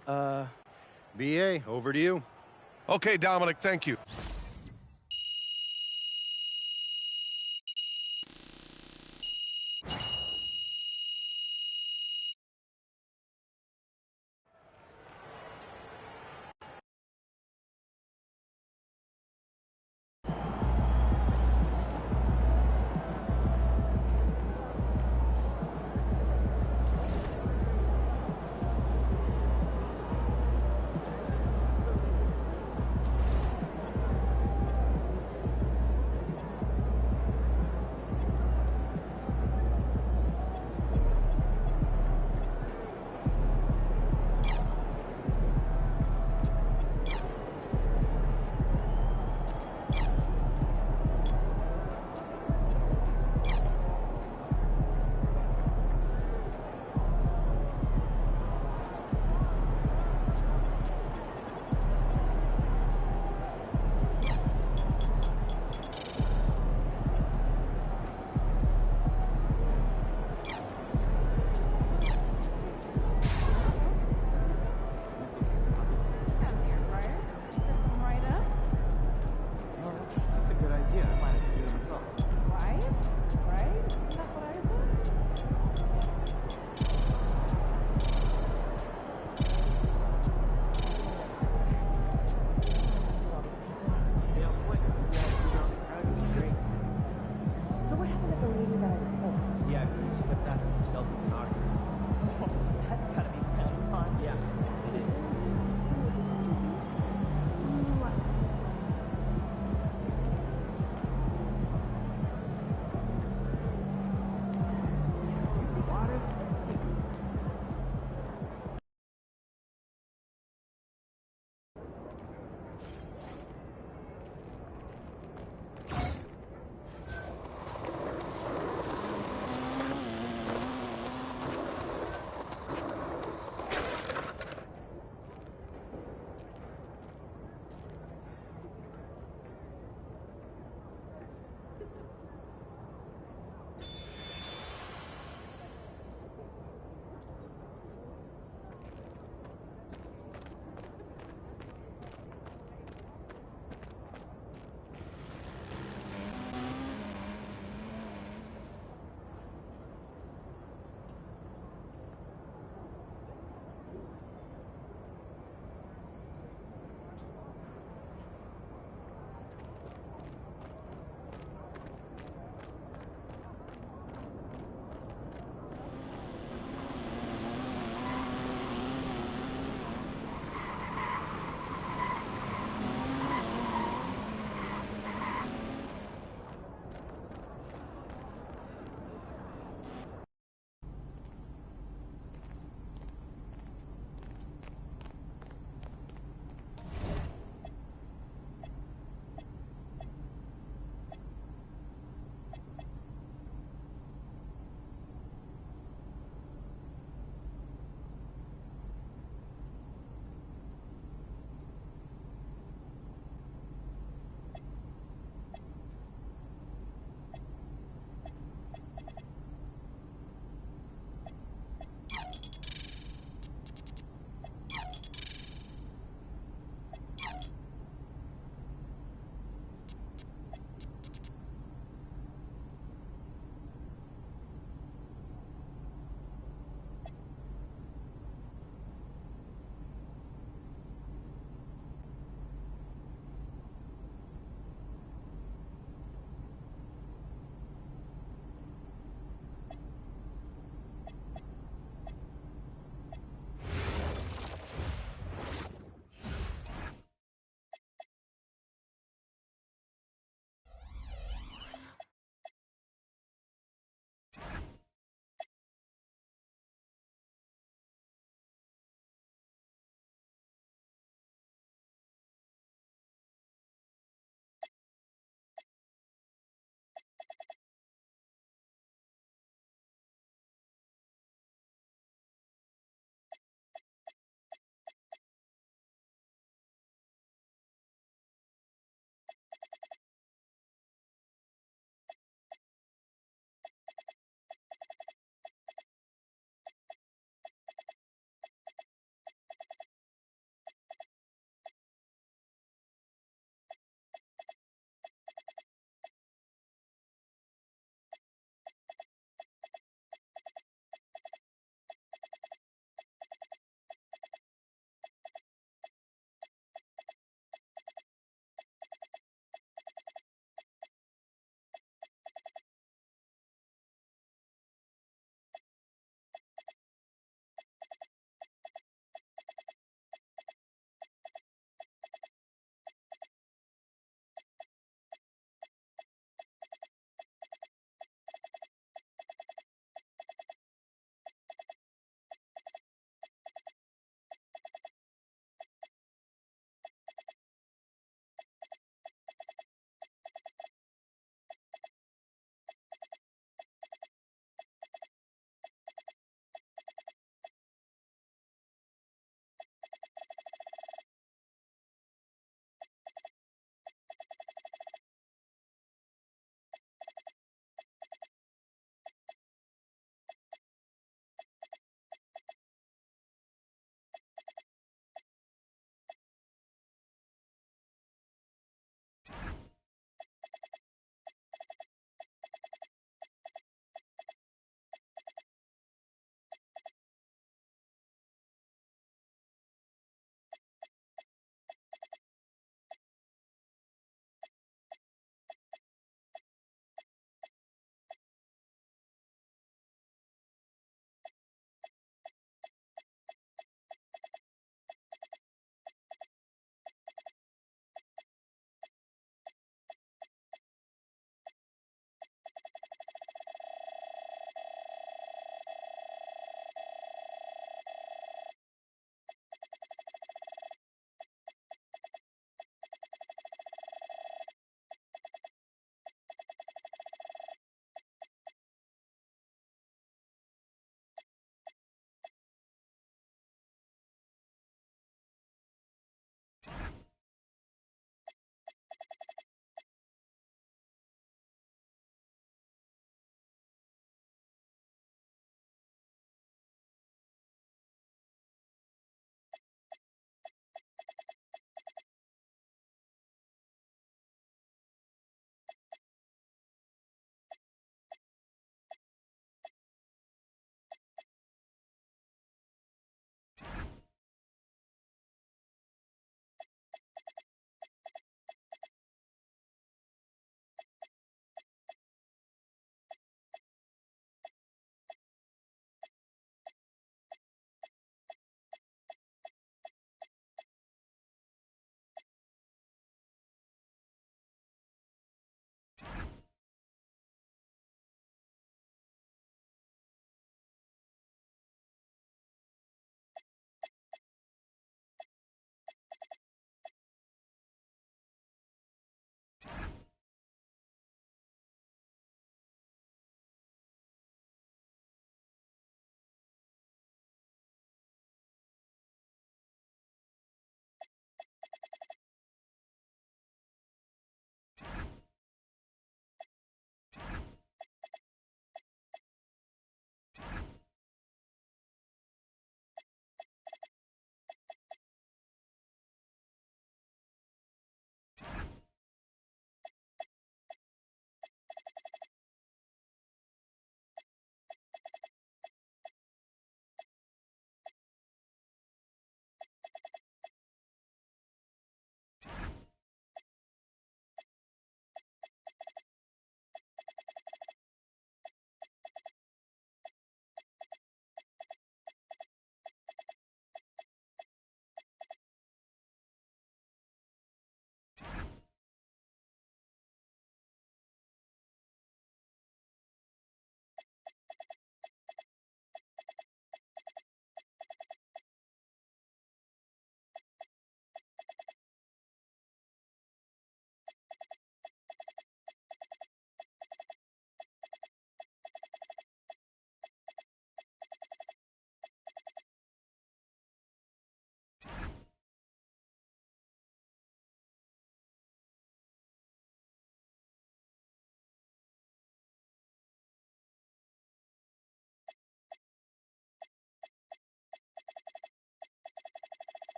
BA, over to you. Okay, Dominic, thank you.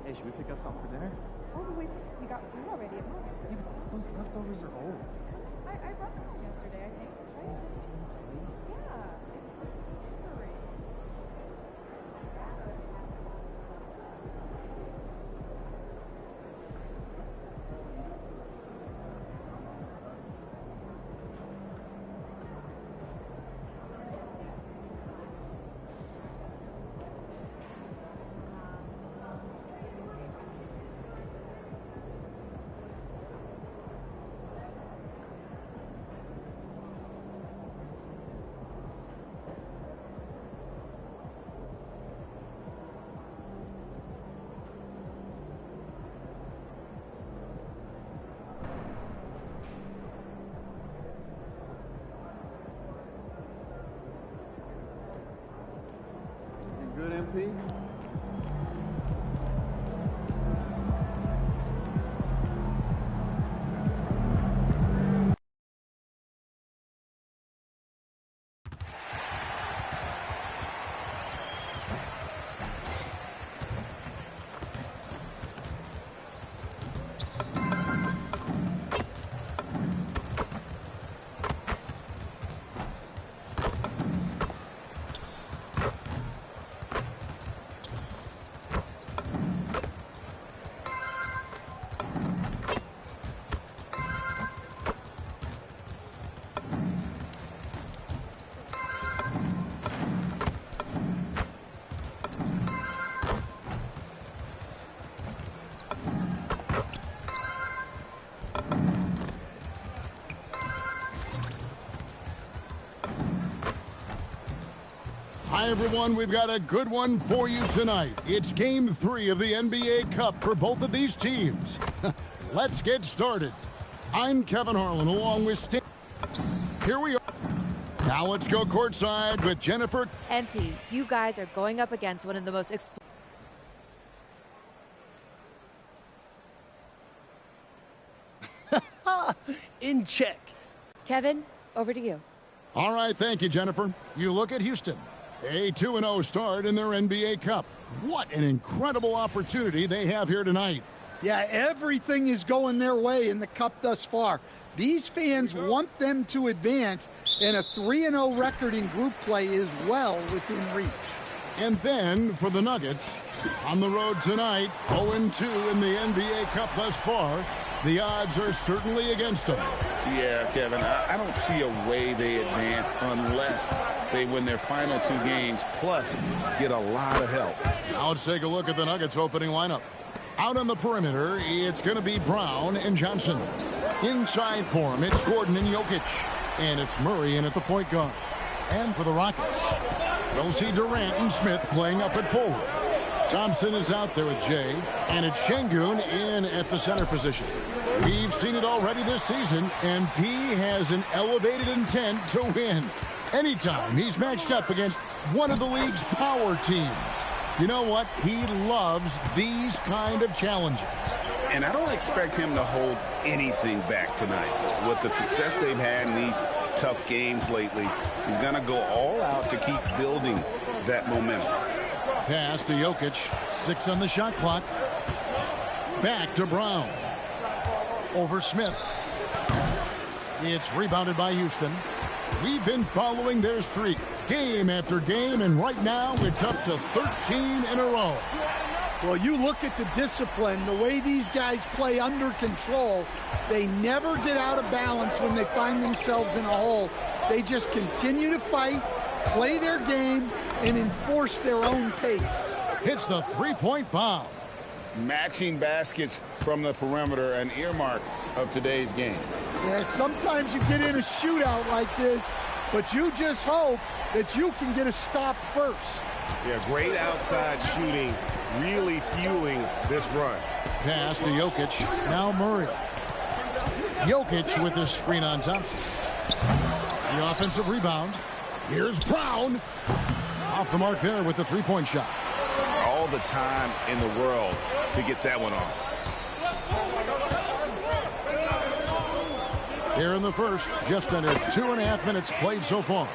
Hey, should we pick up something for dinner? Oh, we got food already at mine. Yeah, but those leftovers are old. I brought them home yesterday, I think, right? Yeah, it's great. Good, MP? Hi, everyone. We've got a good one for you tonight. It's Game 3 of the NBA Cup for both of these teams. Let's get started. I'm Kevin Harlan, along with Steve. Here we are. Now let's go courtside with Jennifer. MP, you guys are going up against one of the most In check. Kevin, over to you. All right, thank you, Jennifer. You look at Houston. A 2-0 start in their NBA Cup. What an incredible opportunity they have here tonight. Yeah, everything is going their way in the Cup thus far. These fans want them to advance, and a 3-0 record in group play is well within reach. And then for the Nuggets, on the road tonight, 0-2 in the NBA Cup thus far. The odds are certainly against them. Yeah, Kevin, I don't see a way they advance unless they win their final 2 games, plus get a lot of help. Now let's take a look at the Nuggets opening lineup. Out on the perimeter, it's going to be Brown and Johnson. Inside for him, it's Gordon and Jokic. And it's Murray in at the point guard. And for the Rockets, we'll see Durant and Smith playing up at forward. Thompson is out there with Jay, and it's Şengün in at the center position. We've seen it already this season, and P has an elevated intent to win. Anytime he's matched up against one of the league's power teams. You know what? He loves these kind of challenges. And I don't expect him to hold anything back tonight. With the success they've had in these tough games lately, he's going to go all out to keep building that momentum. Pass to Jokic. 6 on the shot clock. Back to Brown. Over Smith. It's rebounded by Houston. We've been following their streak game after game, and right now it's up to 13 in a row. Well, you look at the discipline, the way these guys play under control. They never get out of balance when they find themselves in a hole. They just continue to fight, play their game, and enforce their own pace. Hits the three-point bomb. Matching baskets from the perimeter, an earmark of today's game. Yeah, sometimes you get in a shootout like this, but you just hope that you can get a stop first. Yeah, great outside shooting, really fueling this run. Pass to Jokic. Now Murray. Jokic with his screen on Thompson. The offensive rebound. Here's Brown. Off the mark there with the three-point shot. All the time in the world to get that one off. Here in the first, just under 2.5 minutes played so far.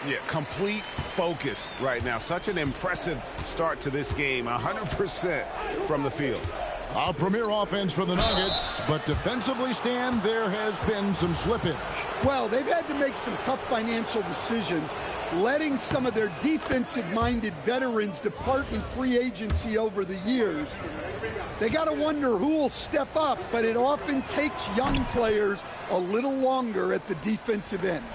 Yeah, complete focus right now. Such an impressive start to this game. 100% from the field. A premier offense for the Nuggets, but defensively, Stan, there has been some slippage. Well, they've had to make some tough financial decisions, letting some of their defensive-minded veterans depart in free agency over the years. They got to wonder who will step up, but it often takes young players a little longer at the defensive end.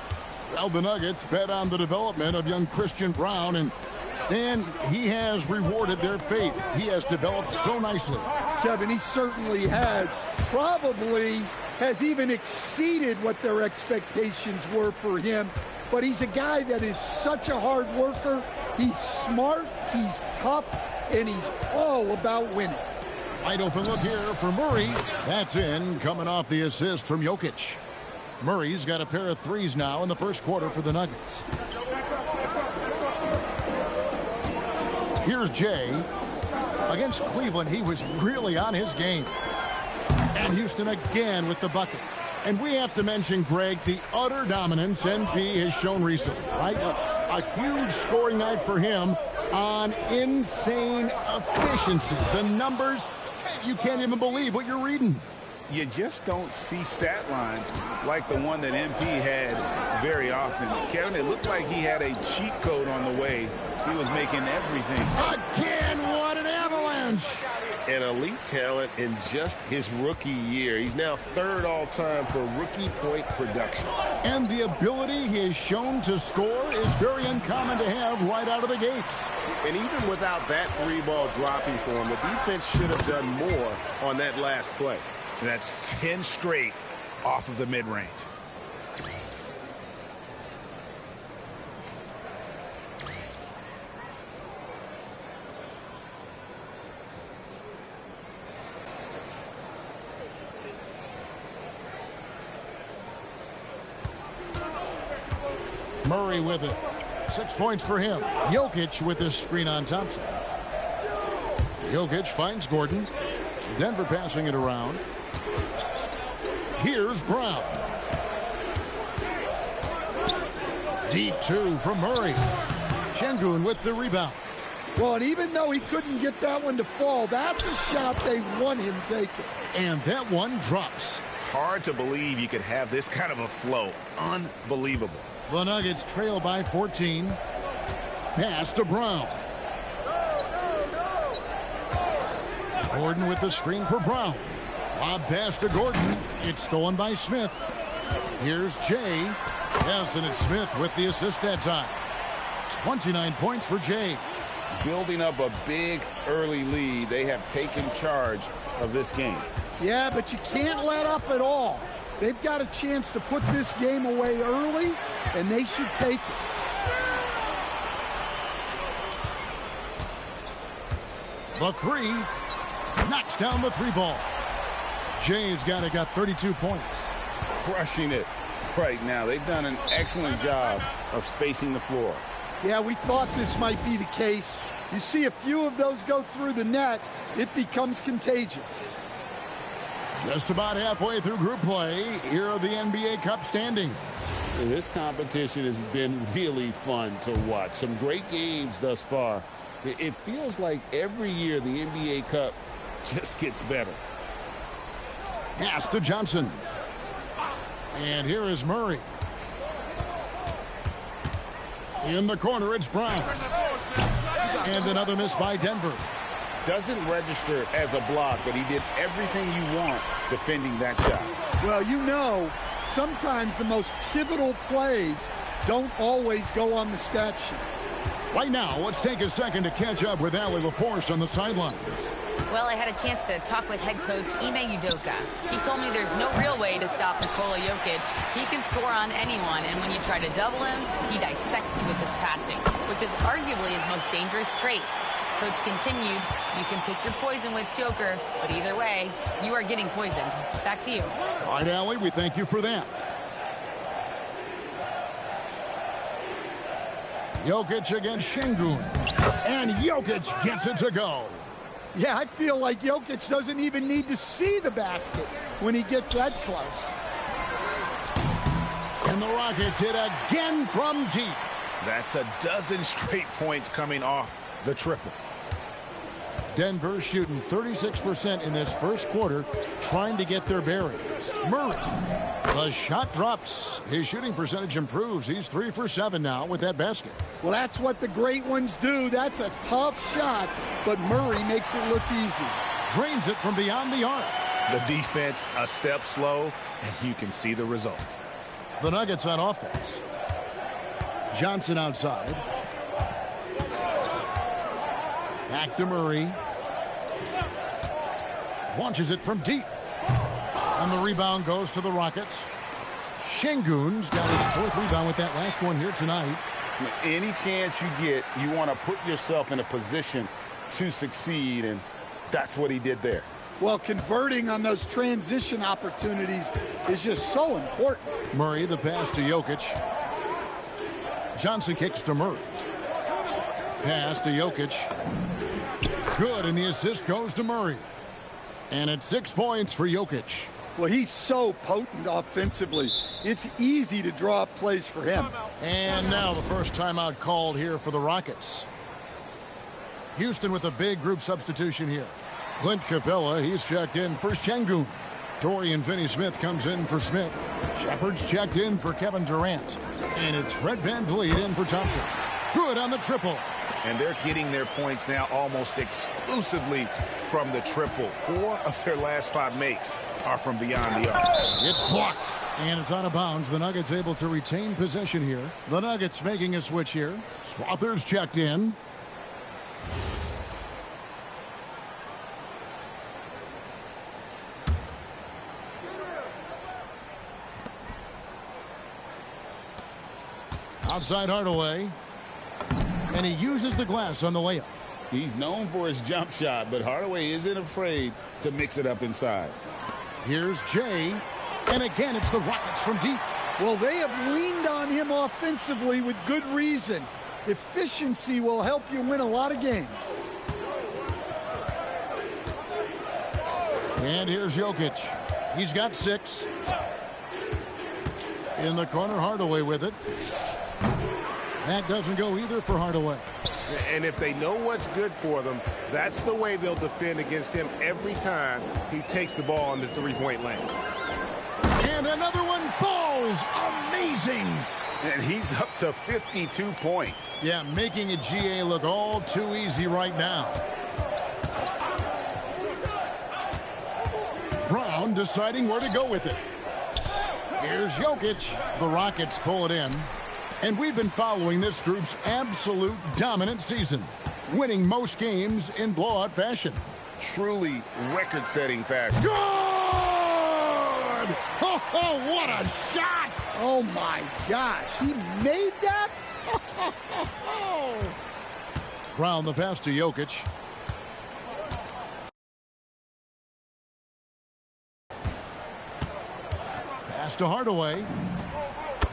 Well, the Nuggets bet on the development of young Christian Braun, and Stan, he has rewarded their faith. He has developed so nicely. Kevin, he certainly has. Probably has even exceeded what their expectations were for him. But he's a guy that is such a hard worker. He's smart, he's tough, and he's all about winning. Wide open look here for Murray. That's in, coming off the assist from Jokic. Murray's got a pair of threes now in the first quarter for the Nuggets. Here's Jay. Against Cleveland, he was really on his game. And Houston again with the bucket. And we have to mention, Greg, the utter dominance MP has shown recently, right? A huge scoring night for him on insane efficiency. The numbers, you can't even believe what you're reading. You just don't see stat lines like the one that MP had very often. Kevin, it looked like he had a cheat code on the way. He was making everything. Again, what an avalanche! An elite talent in just his rookie year. He's now third all-time for rookie point production. And the ability he has shown to score is very uncommon to have right out of the gates. And even without that three-ball dropping for him, the defense should have done more on that last play. That's 10 straight off of the mid-range. Murray with it. 6 points for him. Jokic with this screen on Thompson. Jokic finds Gordon. Denver passing it around. Here's Brown. Deep two from Murray. Şengün with the rebound. Well, and even though he couldn't get that one to fall, that's a shot they want him taking. And that one drops. Hard to believe you could have this kind of a flow. Unbelievable. The Nuggets trail by 14. Pass to Brown. Gordon with the screen for Brown. Lob pass to Gordon. It's stolen by Smith. Here's Jay. Yes, and it's Smith with the assist that time. 29 points for Jay. Building up a big early lead. They have taken charge of this game. Yeah, but you can't let up at all. They've got a chance to put this game away early, and they should take it. The three. Knocks down the three ball. Jay's got 32 points. Crushing it right now. They've done an excellent job of spacing the floor. Yeah, we thought this might be the case. You see a few of those go through the net, it becomes contagious. Just about halfway through group play. Here are the NBA Cup standings. This competition has been really fun to watch. Some great games thus far. It feels like every year the NBA Cup just gets better. Pass to Johnson. And here is Murray. In the corner, it's Brown. And another miss by Denver. Doesn't register as a block, but he did everything you want defending that shot. Well, you know, sometimes the most pivotal plays don't always go on the stat sheet. Right now, let's take a second to catch up with Allie LaForce on the sidelines. Well, I had a chance to talk with head coach Ime Udoka. He told me there's no real way to stop Nikola Jokic. He can score on anyone, and when you try to double him, he dissects you with his passing, which is arguably his most dangerous trait. Coach continued, you can pick your poison with Joker, but either way, you are getting poisoned. Back to you. All right, Allie, we thank you for that. Jokic against Şengün. And Jokic gets it to go. Yeah, I feel like Jokic doesn't even need to see the basket when he gets that close. And the Rockets hit again from deep. That's a dozen straight points coming off the triple. Denver shooting 36% in this first quarter, trying to get their bearings. Murray, the shot drops. His shooting percentage improves. He's 3 for 7 now with that basket. Well, that's what the great ones do. That's a tough shot, but Murray makes it look easy. Drains it from beyond the arc. The defense a step slow, and you can see the results. The Nuggets on offense. Johnson outside. Back to Murray. Launches it from deep. And the rebound goes to the Rockets. Şengün's got his 4th rebound with that last one here tonight. Any chance you get, you want to put yourself in a position to succeed, and that's what he did there. Well, converting on those transition opportunities is just so important. Murray, the pass to Jokic. Johnson kicks to Murray. Pass to Jokic. Good, and the assist goes to Murray. And it's 6 points for Jokic. Well, he's so potent offensively. It's easy to draw up plays for him. And now the first timeout called here for the Rockets. Houston with a big group substitution here. Clint Capella, he's checked in for Şengün. Dorian Finney-Smith comes in for Smith. Shepard's checked in for Kevin Durant. And it's Fred VanVleet in for Thompson. Good on the triple. And they're getting their points now almost exclusively from the triple. 4 of their last 5 makes are from beyond the arc. It's blocked. And it's out of bounds. The Nuggets able to retain possession here. The Nuggets making a switch here. Strother's checked in. Outside Hardaway. And he uses the glass on the layup. He's known for his jump shot, but Hardaway isn't afraid to mix it up inside. Here's Jay. And again, it's the Rockets from deep. Well, they have leaned on him offensively with good reason. Efficiency will help you win a lot of games. And here's Jokic. He's got 6. In the corner, Hardaway with it. That doesn't go either for Hardaway. And if they know what's good for them, that's the way they'll defend against him every time he takes the ball in the three-point lane. And another one falls. Amazing. And he's up to 52 points. Yeah, making a GA look all too easy right now. Brown deciding where to go with it. Here's Jokic. The Rockets pull it in. And we've been following this group's absolute dominant season, winning most games in blowout fashion. Truly record-setting fashion. Good! Oh, what a shot! Oh, my gosh. He made that? Brown, the pass to Jokic. Pass to Hardaway.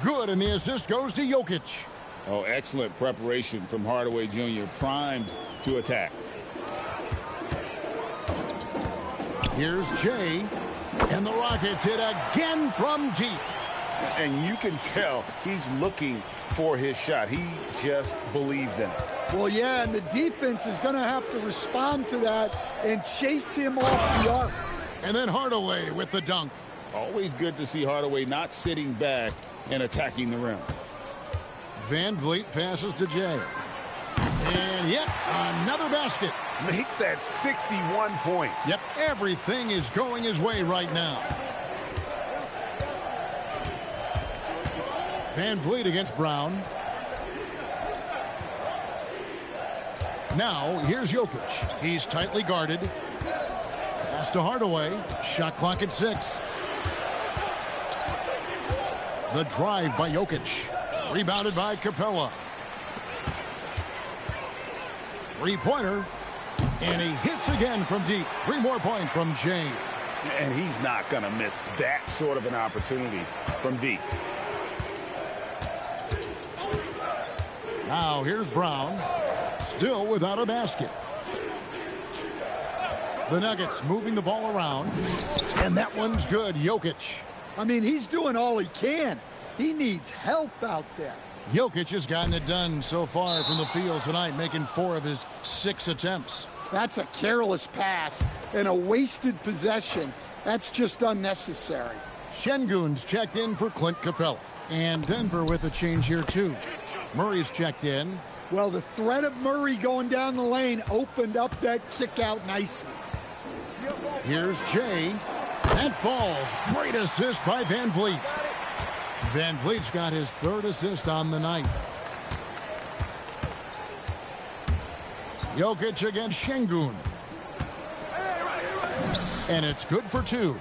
Good, and the assist goes to Jokic. Oh, excellent preparation from Hardaway Jr., primed to attack. Here's Jay, and the Rockets hit again from deep. And you can tell he's looking for his shot. He just believes in it. Well, yeah, and the defense is going to have to respond to that and chase him off the arc. And then Hardaway with the dunk. Always good to see Hardaway not sitting back and attacking the rim. VanVleet passes to Jay. And yep, another basket. Make that 61 points. Yep, everything is going his way right now. VanVleet against Brown. Now, here's Jokic. He's tightly guarded. Pass to Hardaway. Shot clock at 6. The drive by Jokic. Rebounded by Capella. Three-pointer. And he hits again from deep. 3 more points from Jay. And he's not going to miss that sort of an opportunity from deep. Now here's Brown. Still without a basket. The Nuggets moving the ball around. And that one's good. Jokic. I mean, he's doing all he can. He needs help out there. Jokic has gotten it done so far from the field tonight, making 4 of his 6 attempts. That's a careless pass and a wasted possession. That's just unnecessary. Şengün's checked in for Clint Capella. And Denver with a change here, too. Murray's checked in. Well, the threat of Murray going down the lane opened up that kick out nicely. Here's Jay. That falls. Great assist by Van Vliet. Van Vliet's got his 3rd assist on the night. Jokic against Şengün. And it's good for 2.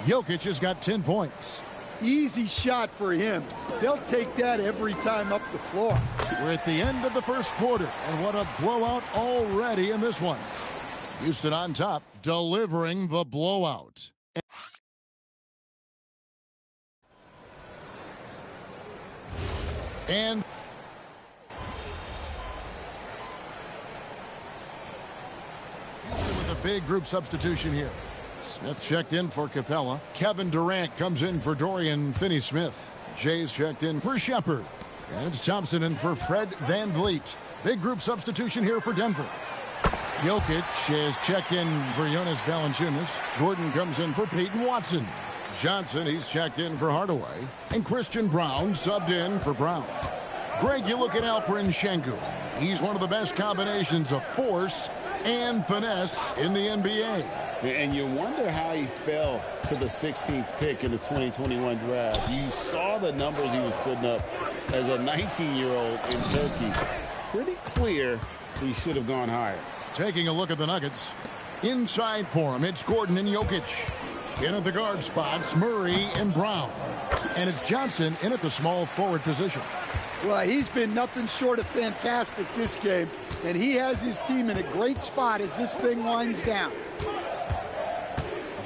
Jokic has got 10 points. Easy shot for him. They'll take that every time up the floor. We're at the end of the first quarter, and what a blowout already in this one. Houston on top, delivering the blowout. And Houston with a big group substitution here. Smith checked in for Capella. Kevin Durant comes in for Dorian Finney-Smith. Jay's checked in for Shepard. And it's Thompson in for Fred Van Vliet. Big group substitution here for Denver. Jokic is checked in for Jonas Valanciunas. Gordon comes in for Peyton Watson. Johnson, he's checked in for Hardaway. And Christian Brown subbed in for Brown. Greg, you look at Alperen Şengün. He's one of the best combinations of force and finesse in the NBA. And you wonder how he fell to the 16th pick in the 2021 draft. You saw the numbers he was putting up as a 19-year-old in Turkey. Pretty clear he should have gone higher. Taking a look at the Nuggets. Inside for him, it's Gordon and Jokic. In at the guard spots, Murray and Brown. And it's Johnson in at the small forward position. Well, he's been nothing short of fantastic this game, and he has his team in a great spot as this thing winds down.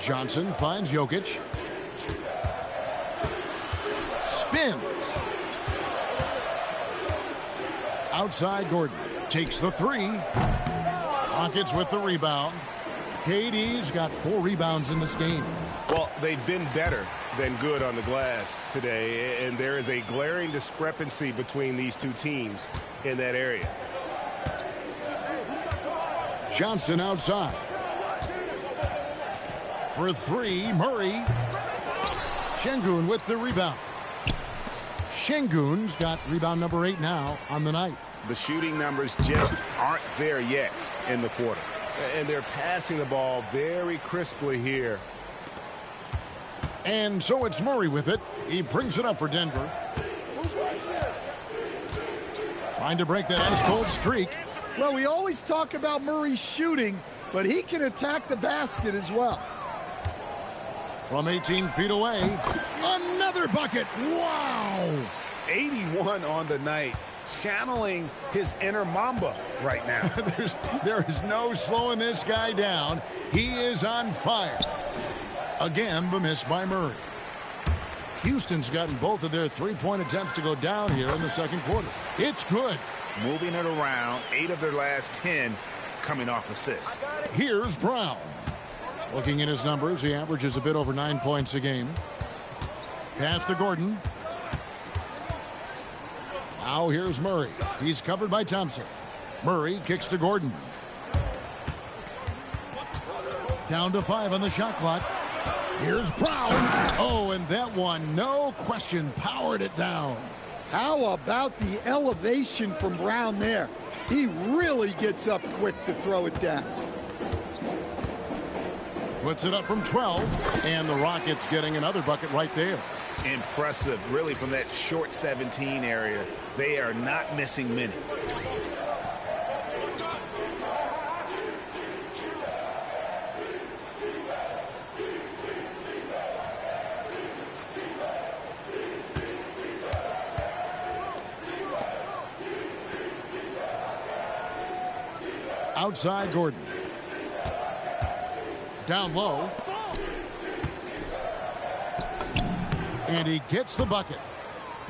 Johnson finds Jokic. Spins. Outside Gordon. Takes the 3. Rockets with the rebound. KD's got 4 rebounds in this game. Well, they've been better than good on the glass today, and there is a glaring discrepancy between these two teams in that area. Johnson outside. For 3, Murray. Şengün with the rebound. Şengün's got rebound number 8 now on the night. The shooting numbers just aren't there yet in the quarter. And they're passing the ball very crisply here. And so it's Murray with it. He brings it up for Denver. Trying to break that ice-cold streak. Well, we always talk about Murray's shooting, but he can attack the basket as well. From 18 feet away, another bucket. Wow! 81 on the night. Channeling his inner Mamba right now. there is no slowing this guy down. He is on fire. Again, the miss by Murray. Houston's gotten both of their 3-point attempts to go down here in the second quarter. It's good. Moving it around, 8 of their last 10 coming off assists. Here's Brown. Looking at his numbers, he averages a bit over 9 points a game. Pass to Gordon. Now here's Murray. He's covered by Thompson. Murray kicks to Gordon. Down to 5 on the shot clock. Here's Brown. Oh, and that one, no question, powered it down. How about the elevation from Brown there? He really gets up quick to throw it down. Puts it up from 12, and the Rockets getting another bucket right there. Impressive, really, from that short 17 area. They are not missing many. Outside Gordon. Down low. And he gets the bucket.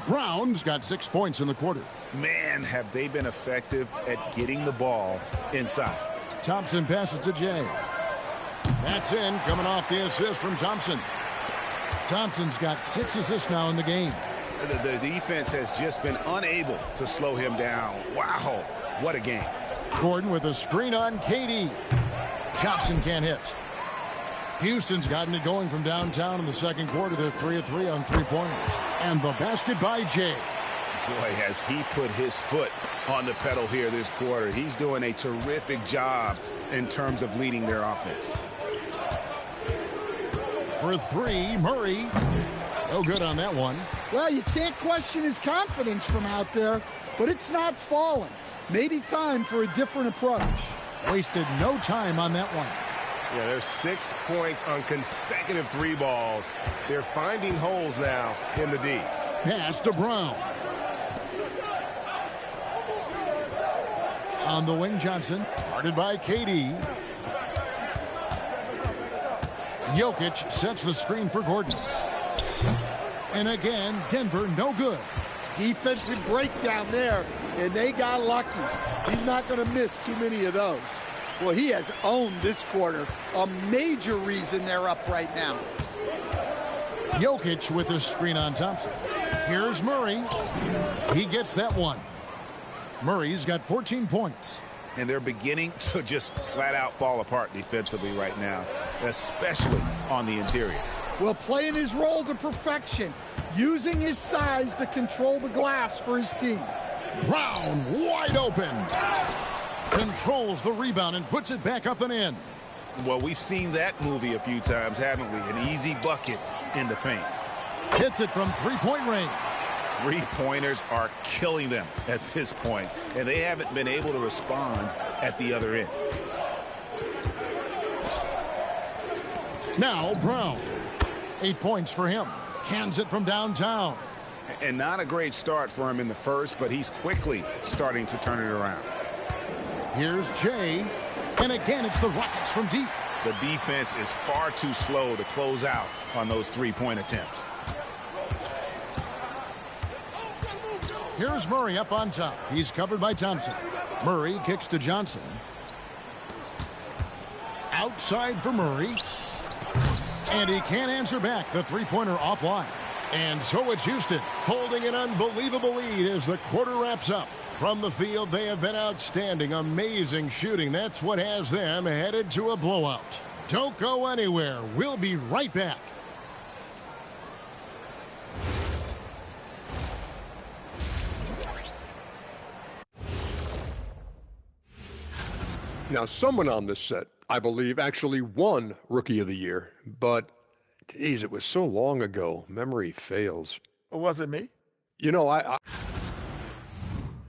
Brown's got 6 points in the quarter. Man, have they been effective at getting the ball inside. Thompson passes to Jay. That's in, coming off the assist from Thompson. Thompson's got 6 assists now in the game. The defense has just been unable to slow him down. Wow, what a game. Gordon with a screen on KD. Johnson can't hit. Houston's gotten it going from downtown in the second quarter. They're 3 of 3 on three-pointers. And the basket by Jay. Boy, has he put his foot on the pedal here this quarter. He's doing a terrific job in terms of leading their offense. For three, Murray. No good on that one. Well, you can't question his confidence from out there, but it's not falling. Maybe time for a different approach. Wasted no time on that one. Yeah, there's 6 points on consecutive three balls. They're finding holes now in the D. Pass to Brown. On the wing, Johnson. Guarded by KD. Jokic sets the screen for Gordon. And again, Denver no good. Defensive breakdown there, and they got lucky. He's not going to miss too many of those. Well, he has owned this quarter. A major reason they're up right now. Jokic with the screen on Thompson. Here's Murray. He gets that one. Murray's got 14 points. And they're beginning to just flat out fall apart defensively right now, especially on the interior. Well, playing his role to perfection, using his size to control the glass for his team. Brown wide open. Controls the rebound and puts it back up and in. Well, we've seen that movie a few times, haven't we? An easy bucket in the paint. Hits it from three-point range. Three-pointers are killing them at this point, and they haven't been able to respond at the other end. Now Brown. 8 points for him. Cans it from downtown. And not a great start for him in the first, but he's quickly starting to turn it around. Here's Jay. And again, it's the Rockets from deep. The defense is far too slow to close out on those three-point attempts. Here's Murray up on top. He's covered by Thompson. Murray kicks to Johnson. Outside for Murray. And he can't answer back. The three-pointer offline. And so it's Houston holding an unbelievable lead as the quarter wraps up. From the field, they have been outstanding. Amazing shooting. That's what has them headed to a blowout. Don't go anywhere. We'll be right back. Now, someone on this set, I believe, actually won Rookie of the Year. But, geez, it was so long ago. Memory fails. Was it me? You know,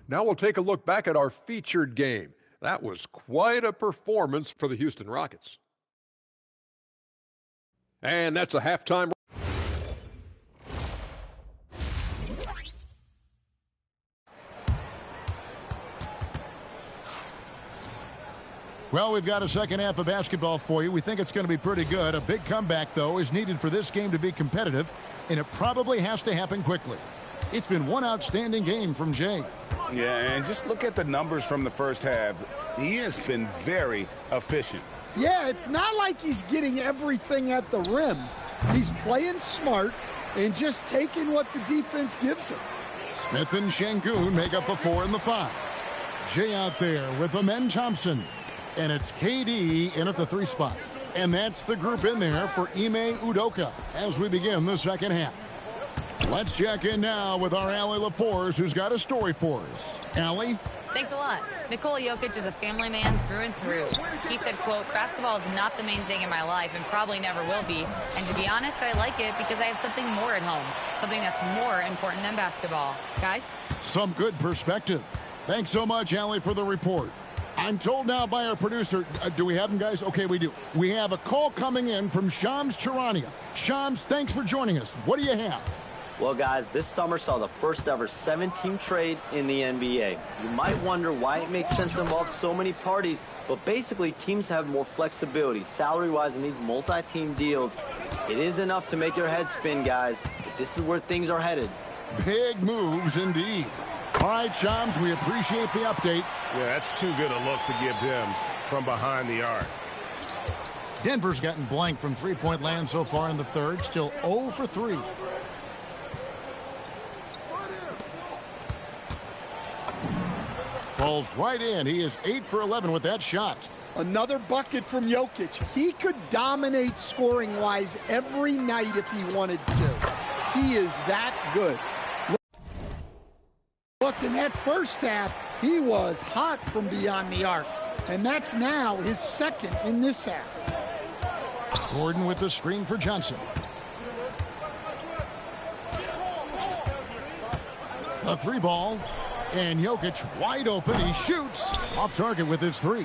Now we'll take a look back at our featured game. That was quite a performance for the Houston Rockets. And that's a halftime. Well, we've got a second half of basketball for you. We think it's going to be pretty good. A big comeback, though, is needed for this game to be competitive, and it probably has to happen quickly. It's been one outstanding game from Jay. Yeah, and just look at the numbers from the first half. He has been very efficient. Yeah, it's not like he's getting everything at the rim. He's playing smart and just taking what the defense gives him. Smith and Şengün make up the 4 and the 5. Jay out there with Amen Thompson. And it's KD in at the 3 spot. And that's the group in there for Ime Udoka as we begin the second half. Let's check in now with our Allie LaForce, who's got a story for us. Allie? Thanks a lot. Nikola Jokic is a family man through and through. He said, quote, "Basketball is not the main thing in my life and probably never will be. And to be honest, I like it because I have something more at home, something that's more important than basketball." Guys? Some good perspective. Thanks so much, Allie, for the report. I'm told now by our producer, do we have him, guys? Okay, we do. We have a call coming in from Shams Charania. Shams, thanks for joining us. What do you have? Well, guys, this summer saw the first ever 7-team trade in the NBA. You might wonder why it makes sense to involve so many parties, but basically teams have more flexibility salary-wise in these multi-team deals. It is enough to make your head spin, guys, but this is where things are headed. Big moves indeed. All right, Shams, we appreciate the update. Yeah, that's too good a look to give him from behind the arc. Denver's gotten blank from three-point land so far in the third, still 0 for 3. Falls right in. He is 8 for 11 with that shot. Another bucket from Jokic. He could dominate scoring-wise every night if he wanted to. He is that good. Look, in that first half, he was hot from beyond the arc. And that's now his second in this half. Gordon with the screen for Johnson. A 3-ball. And Jokic wide open. He shoots off target with his 3.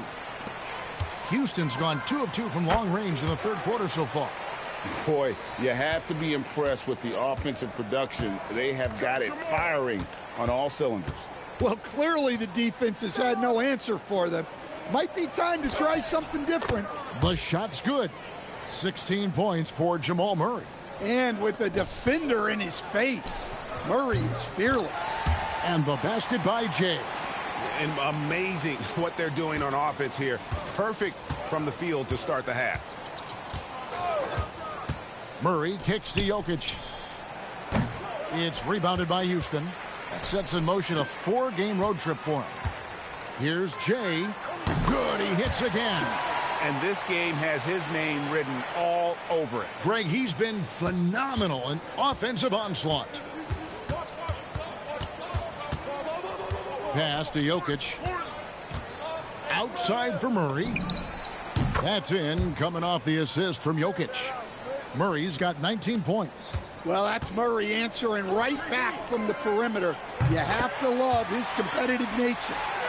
Houston's gone 2 of 2 from long range in the third quarter so far. Boy, you have to be impressed with the offensive production. They have got it firing on all cylinders. Well, clearly the defense has had no answer for them. Might be time to try something different. The shot's good. 16 points for Jamal Murray. And with a defender in his face, Murray is fearless. And the basket by Jay. And amazing what they're doing on offense here. Perfect from the field to start the half. Murray kicks to Jokic. It's rebounded by Houston. That sets in motion a 4-game road trip for him. Here's Jay. Good, he hits again. And this game has his name written all over it. Greg, he's been phenomenal in offensive onslaught. Pass to Jokic. Outside for Murray. That's in, coming off the assist from Jokic. Murray's got 19 points. Well, that's Murray answering right back from the perimeter. You have to love his competitive nature.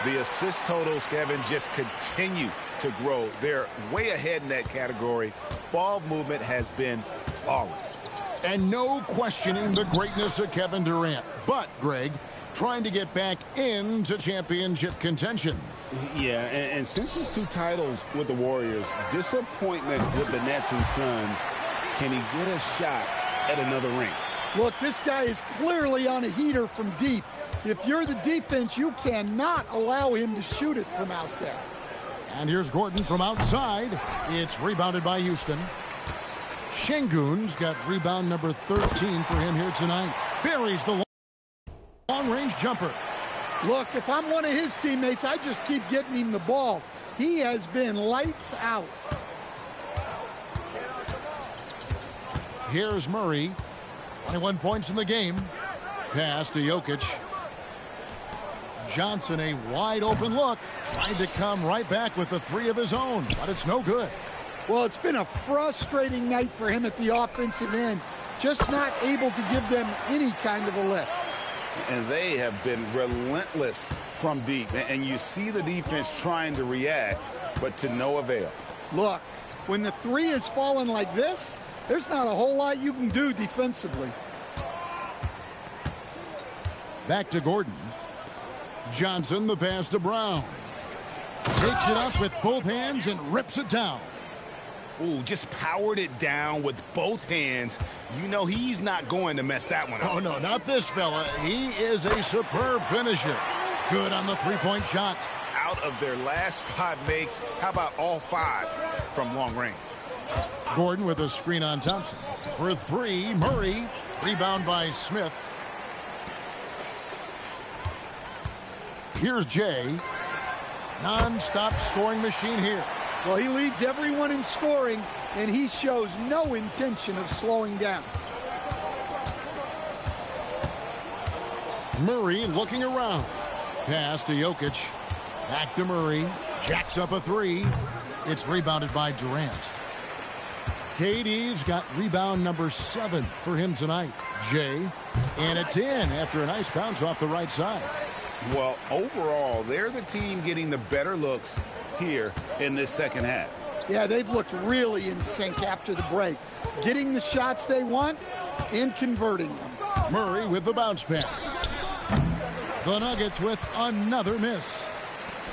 The assist totals, Kevin, just continue to grow. They're way ahead in that category. Ball movement has been flawless. And no questioning the greatness of Kevin Durant. But, Greg, trying to get back into championship contention. Yeah, and since his 2 titles with the Warriors, disappointment with the Nets and Suns, can he get a shot at another ring? Look, this guy is clearly on a heater from deep. If you're the defense, you cannot allow him to shoot it from out there. And here's Gordon from outside. It's rebounded by Houston. Şengün's got rebound number 13 for him here tonight. Buries the long-range jumper. Look, if I'm one of his teammates, I just keep getting him the ball. He has been lights out. Here's Murray. 21 points in the game. Pass to Jokic. Johnson, a wide open look. Trying to come right back with the 3 of his own, but it's no good. Well, it's been a frustrating night for him at the offensive end. Just not able to give them any kind of a lift. And they have been relentless from deep. And you see the defense trying to react, but to no avail. Look, when the 3 is falling like this, there's not a whole lot you can do defensively. Back to Gordon. Johnson, the pass to Brown. Takes it up with both hands and rips it down. Ooh, just powered it down with both hands. You know he's not going to mess that one up. Oh, no, not this fella. He is a superb finisher. Good on the 3-point shot. Out of their last 5 makes, how about all 5 from long range? Gordon with a screen on Thompson. For 3, Murray. Rebound by Smith. Here's Jay. Non-stop scoring machine here. Well, he leads everyone in scoring, and he shows no intention of slowing down. Murray looking around. Pass to Jokic. Back to Murray. Jacks up a 3. It's rebounded by Durant. KD's got rebound number 7 for him tonight. Jay. And it's in after a nice bounce off the right side. Well, overall, they're the team getting the better looks here in this second half. Yeah, they've looked really in sync after the break. Getting the shots they want and converting them. Murray with the bounce pass. The Nuggets with another miss.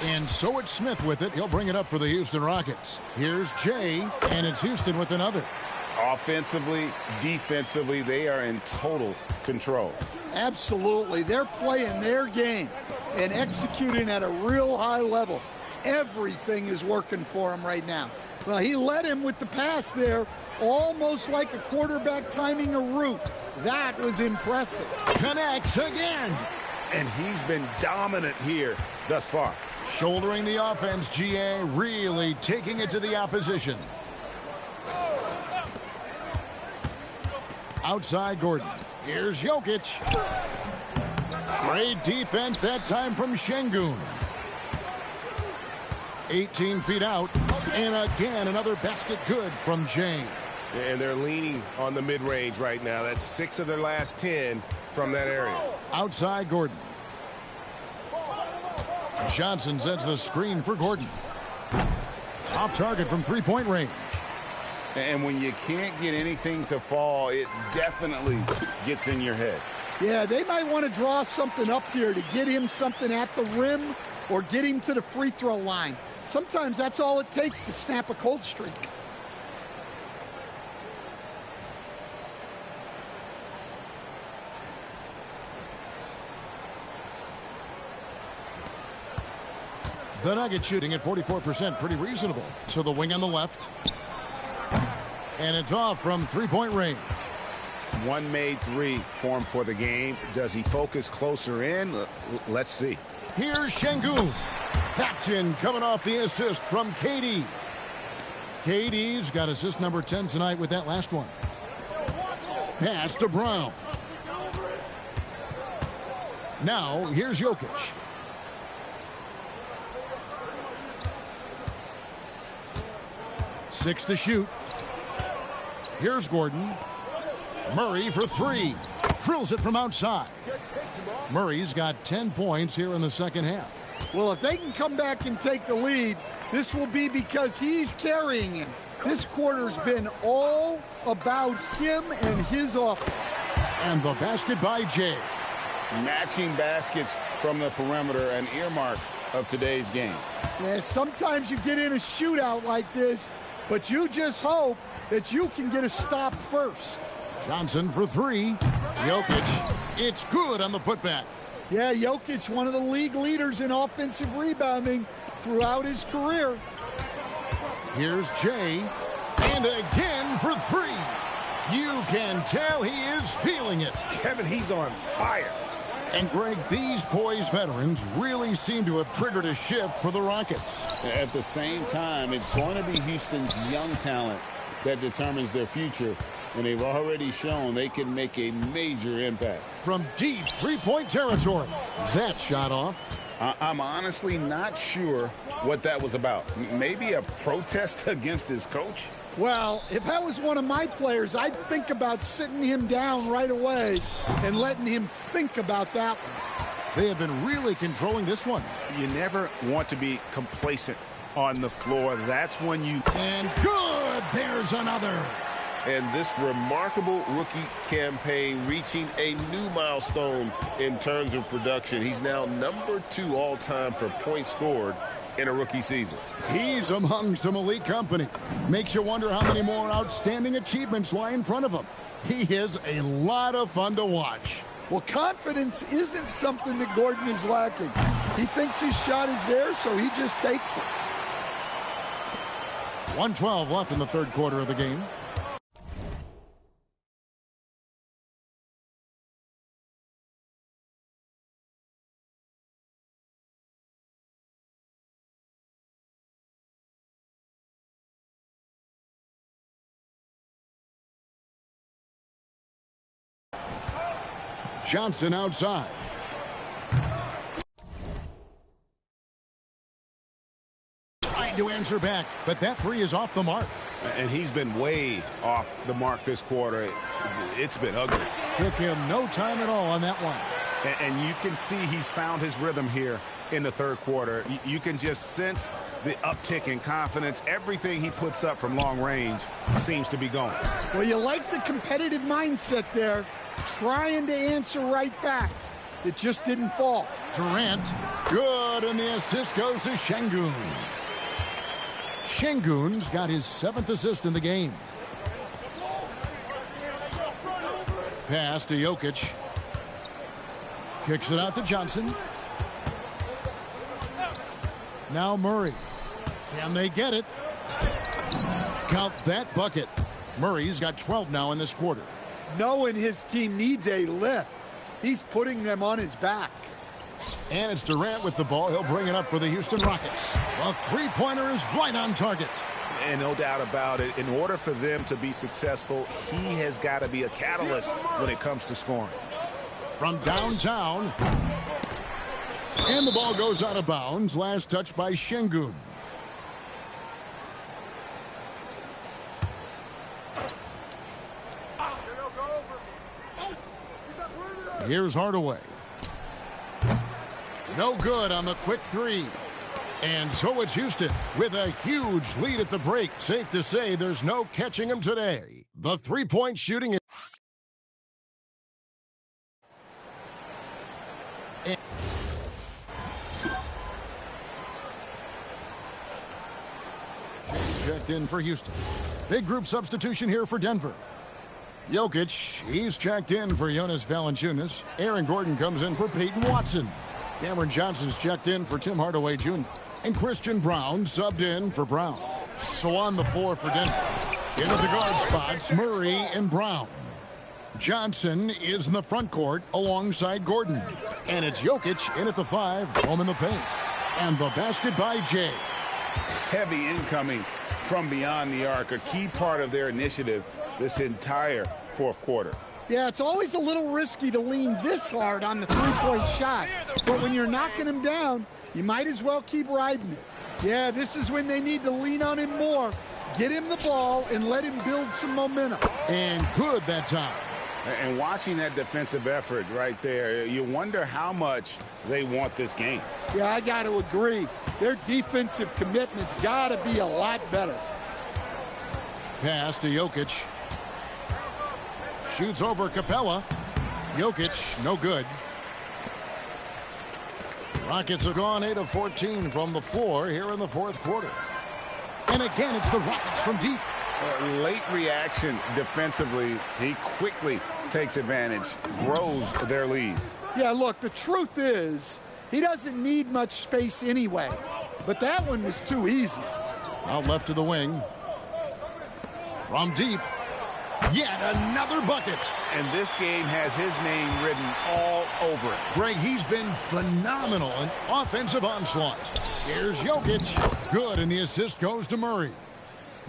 And so it's Smith with it. He'll bring it up for the Houston Rockets. Here's Jay, and it's Houston with another. Offensively, defensively, they are in total control. Absolutely. They're playing their game and executing at a real high level. Everything is working for him right now. Well, he led him with the pass there, almost like a quarterback timing a route. That was impressive. Connects again. And he's been dominant here. thus far. Shouldering the offense, GA, really taking it to the opposition. Outside Gordon. Here's Jokic. Great defense that time from Şengün. 18 feet out. And again, another basket good from Jay. And they're leaning on the mid-range right now. That's 6 of their last 10 from that area. Outside Gordon. Johnson sets the screen for Gordon. Off target from three-point range. And when you can't get anything to fall, it definitely gets in your head. Yeah, they might want to draw something up here to get him something at the rim or get him to the free throw line. Sometimes that's all it takes to snap a cold streak. The Nuggets shooting at 44%, pretty reasonable. So the wing on the left. And it's off from three-point range. One made three formed for the game. Does he focus closer in? Let's see. Here's Şengün. Action coming off the assist from KD. KD's got assist number 10 tonight with that last one. Pass to Brown. Now here's Jokic. Six to shoot. Here's Gordon. Murray for three. Drills it from outside. Murray's got 10 points here in the second half. Well, if they can come back and take the lead, this will be because he's carrying him. This quarter's been all about him and his offense. And the basket by Jay. Matching baskets from the perimeter, an earmark of today's game. Yeah, sometimes you get in a shootout like this, but you just hope that you can get a stop first. Johnson for three. Jokic, it's good on the putback. Yeah, Jokic, one of the league leaders in offensive rebounding throughout his career. Here's Jay, and again for three. You can tell he is feeling it. Kevin, he's on fire. And Greg, these poised veterans really seem to have triggered a shift for the Rockets. At the same time, it's going to be Houston's young talent that determines their future. And they've already shown they can make a major impact. From deep three-point territory. That shot off. I'm honestly not sure what that was about. Maybe a protest against his coach? Well, if that was one of my players, I'd think about sitting him down right away and letting him think about that one. They have been really controlling this one. You never want to be complacent on the floor. That's when you... And good! There's another. And this remarkable rookie campaign reaching a new milestone in terms of production. He's now number 2 all-time for points scored in a rookie season. He's among some elite company. Makes you wonder how many more outstanding achievements lie in front of him. He is a lot of fun to watch. Well, confidence isn't something that Gordon is lacking. He thinks his shot is there, so he just takes it. 1:12 left in the third quarter of the game. Johnson outside. Trying to answer back, but that three is off the mark. And he's been way off the mark this quarter. It's been ugly. Took him no time at all on that one. And you can see he's found his rhythm here in the third quarter. You can just sense the uptick in confidence. Everything he puts up from long range seems to be going. Well, you like the competitive mindset there, trying to answer right back. It just didn't fall. Durant, good, and the assist goes to Şengün. Şengün's got his 7th assist in the game. Pass to Jokic. Kicks it out to Johnson. Now Murray. Can they get it? Count that bucket. Murray's got 12 now in this quarter. Knowing his team needs a lift, he's putting them on his back. And it's Durant with the ball. He'll bring it up for the Houston Rockets. The three-pointer is right on target. And no doubt about it, in order for them to be successful, he has got to be a catalyst when it comes to scoring. From downtown. And the ball goes out of bounds. Last touch by Şengün. Here's Hardaway. No good on the quick three. And so it's Houston with a huge lead at the break. Safe to say there's no catching him today. The three-point shooting is... Checked in for Houston. Big group substitution here for Denver. Jokic, he's checked in for Jonas Valanciunas. Aaron Gordon comes in for Peyton Watson. Cameron Johnson's checked in for Tim Hardaway Jr. And Christian Brown subbed in for Brown. So on the floor for Denver. Into the guard spots, Murray and Brown. Johnson is in the front court alongside Gordon. And it's Jokic in at the 5, home in the paint. And the basket by Jay. Heavy incoming from beyond the arc, a key part of their initiative this entire fourth quarter. Yeah, it's always a little risky to lean this hard on the three-point shot. But when you're knocking him down, you might as well keep riding it. Yeah, this is when they need to lean on him more. Get him the ball and let him build some momentum. And good that time. And watching that defensive effort right there, you wonder how much they want this game. Yeah, I got to agree. Their defensive commitment's got to be a lot better. Pass to Jokic. Shoots over Capella. Jokic, no good. Rockets have gone 8 of 14 from the floor here in the fourth quarter. And again, it's the Rockets from deep. Late reaction defensively. He quickly takes advantage, grows their lead. Yeah, look, the truth is, he doesn't need much space anyway. But that one was too easy. Out left to the wing. From deep. Yet another bucket. And this game has his name written all over it. Greg, he's been phenomenal in offensive onslaught. Here's Jokic. Good, and the assist goes to Murray.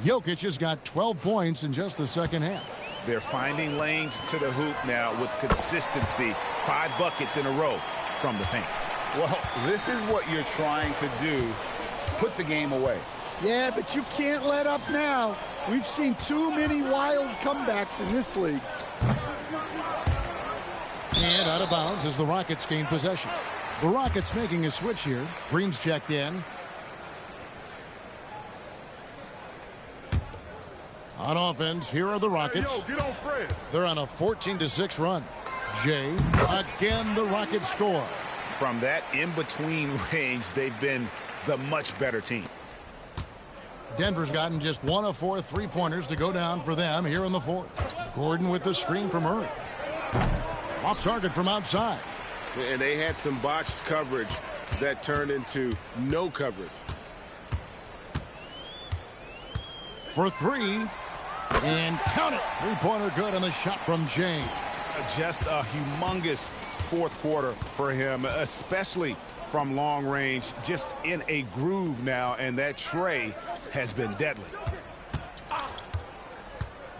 Jokic has got 12 points in just the second half. They're finding lanes to the hoop now with consistency. 5 buckets in a row from the paint. Well, this is what you're trying to do. Put the game away. Yeah, but you can't let up now. We've seen too many wild comebacks in this league. And out of bounds as the Rockets gain possession. The Rockets making a switch here. Green's checked in. On offense, here are the Rockets. Hey, yo, get on Fred. They're on a 14-6 run. Jay, again the Rockets score. From that in-between range, they've been the much better team. Denver's gotten just 1 of 4 three-pointers to go down for them here in the fourth. Gordon with the screen from Murray. Off target from outside. And they had some botched coverage that turned into no coverage. For 3. And count it. Three-pointer good on the shot from Jay. Just a humongous fourth quarter for him, especially from long range. Just in a groove now, and that tray has been deadly.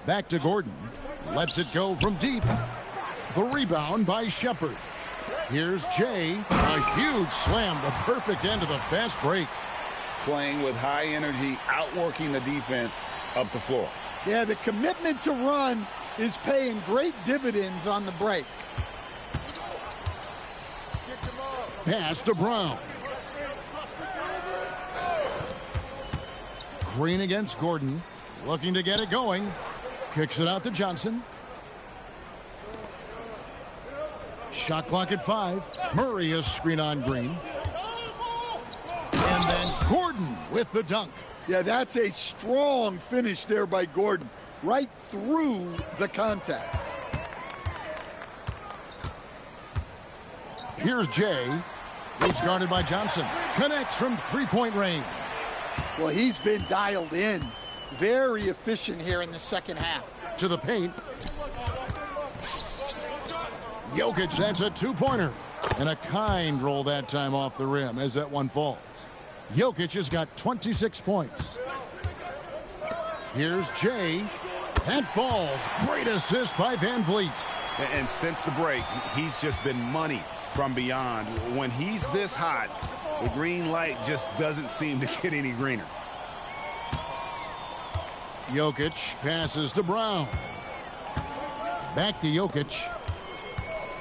Back to Gordon. Lets it go from deep. The rebound by Shepherd. Here's Jay. A huge slam. The perfect end of the fast break. Playing with high energy, outworking the defense up the floor. Yeah, the commitment to run is paying great dividends on the break. Pass to Brown. Green against Gordon. Looking to get it going. Kicks it out to Johnson. Shot clock at 5. Murray is screen on Green. And then Gordon with the dunk. Yeah, that's a strong finish there by Gordon. Right through the contact. Here's Jay. He's guarded by Johnson. Connects from three-point range. Well, he's been dialed in. Very efficient here in the second half. To the paint. Jokic, that's a two-pointer. And a kind roll that time off the rim as that one falls. Jokic has got 26 points. Here's Jay. That falls. Great assist by Van Vliet. And since the break, he's just been money from beyond. When he's this hot, the green light just doesn't seem to get any greener. Jokic passes to Brown. Back to Jokic.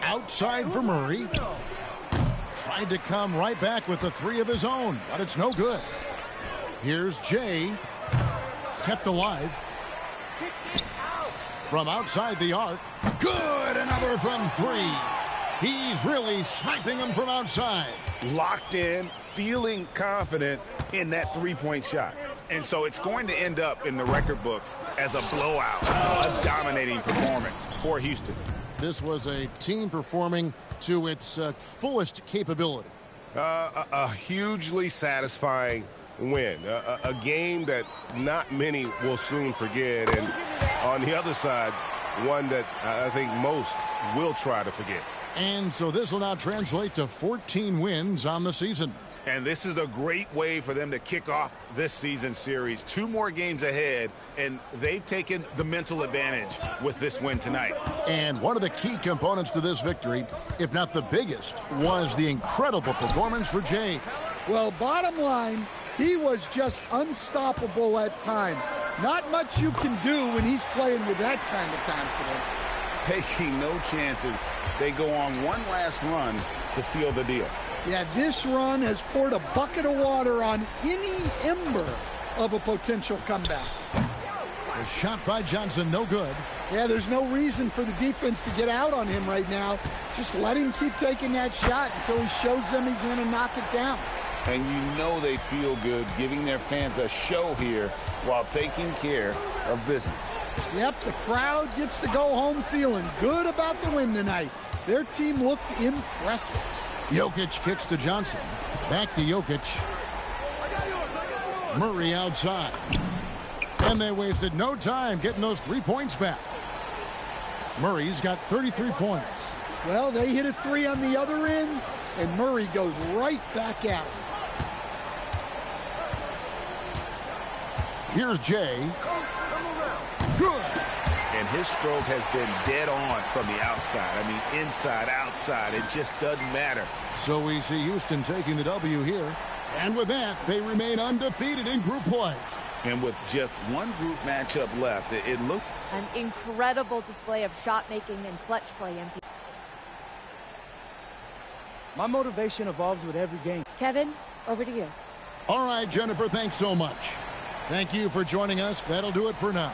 Outside for Murray. Tried to come right back with the three of his own, but it's no good. Here's Jay. Kept alive. From outside the arc. Good! Another from three. He's really sniping them from outside. Locked in, feeling confident in that three-point shot. And so it's going to end up in the record books as a blowout, a dominating performance for Houston. This was a team performing to its fullest capability. A hugely satisfying win. A game that not many will soon forget. And on the other side, one that I think most will try to forget. And so this will now translate to 14 wins on the season. And this is a great way for them to kick off this season series. 2 more games ahead, and they've taken the mental advantage with this win tonight. And one of the key components to this victory, if not the biggest, was the incredible performance for Jay. Well, bottom line, he was just unstoppable at times. Not much you can do when he's playing with that kind of confidence. Taking no chances. They go on one last run to seal the deal. Yeah, this run has poured a bucket of water on any ember of a potential comeback. The shot by Johnson, no good. Yeah, there's no reason for the defense to get out on him right now. Just let him keep taking that shot until he shows them he's going to knock it down. And you know they feel good giving their fans a show here while taking care of business. Yep, the crowd gets to go home feeling good about the win tonight. Their team looked impressive. Jokic kicks to Johnson. Back to Jokic. Murray outside. And they wasted no time getting those 3 points back. Murray's got 33 points. Well, they hit a 3 on the other end, and Murray goes right back at him. Here's Jay. Good. And his stroke has been dead on from the outside. I mean, inside, outside. It just doesn't matter. So we see Houston taking the W here. And with that, they remain undefeated in group play. And with just one group matchup left, it looked... An incredible display of shot making and clutch play, MP. My motivation evolves with every game. Kevin, over to you. All right, Jennifer, thanks so much. Thank you for joining us. That'll do it for now.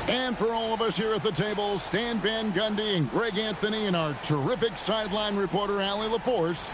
And for all of us here at the table, Stan Van Gundy and Greg Anthony and our terrific sideline reporter, Allie LaForce.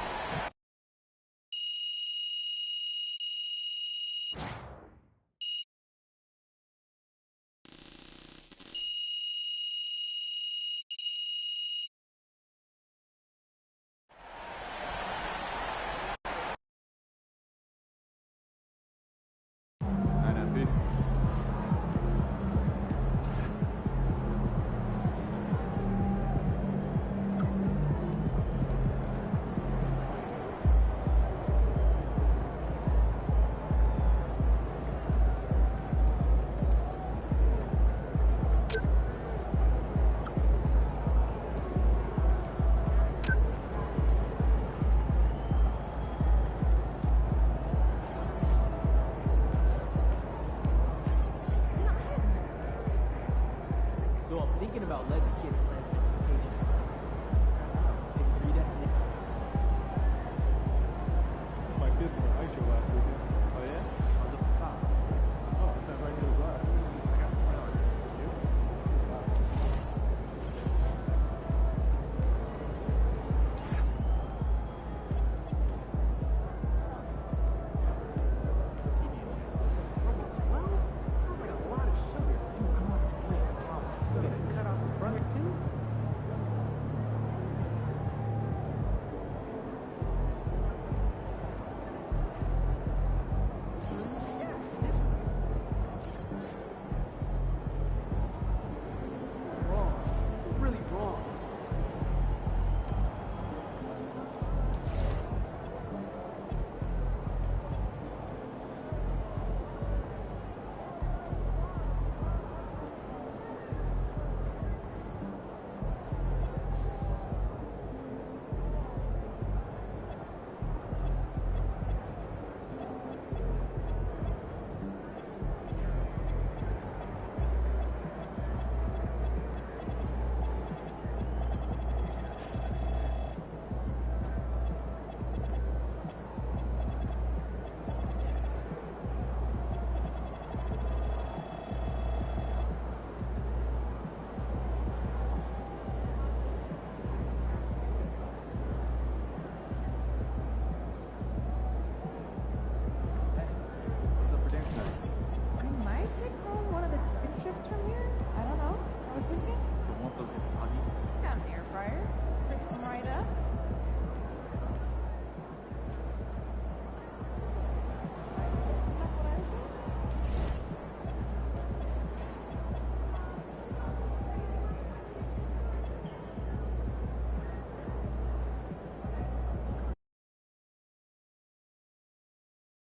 take home one of the chicken strips from here? I don't know. I was thinking. Don't want those get soggy. Got an air fryer. Fix them right up.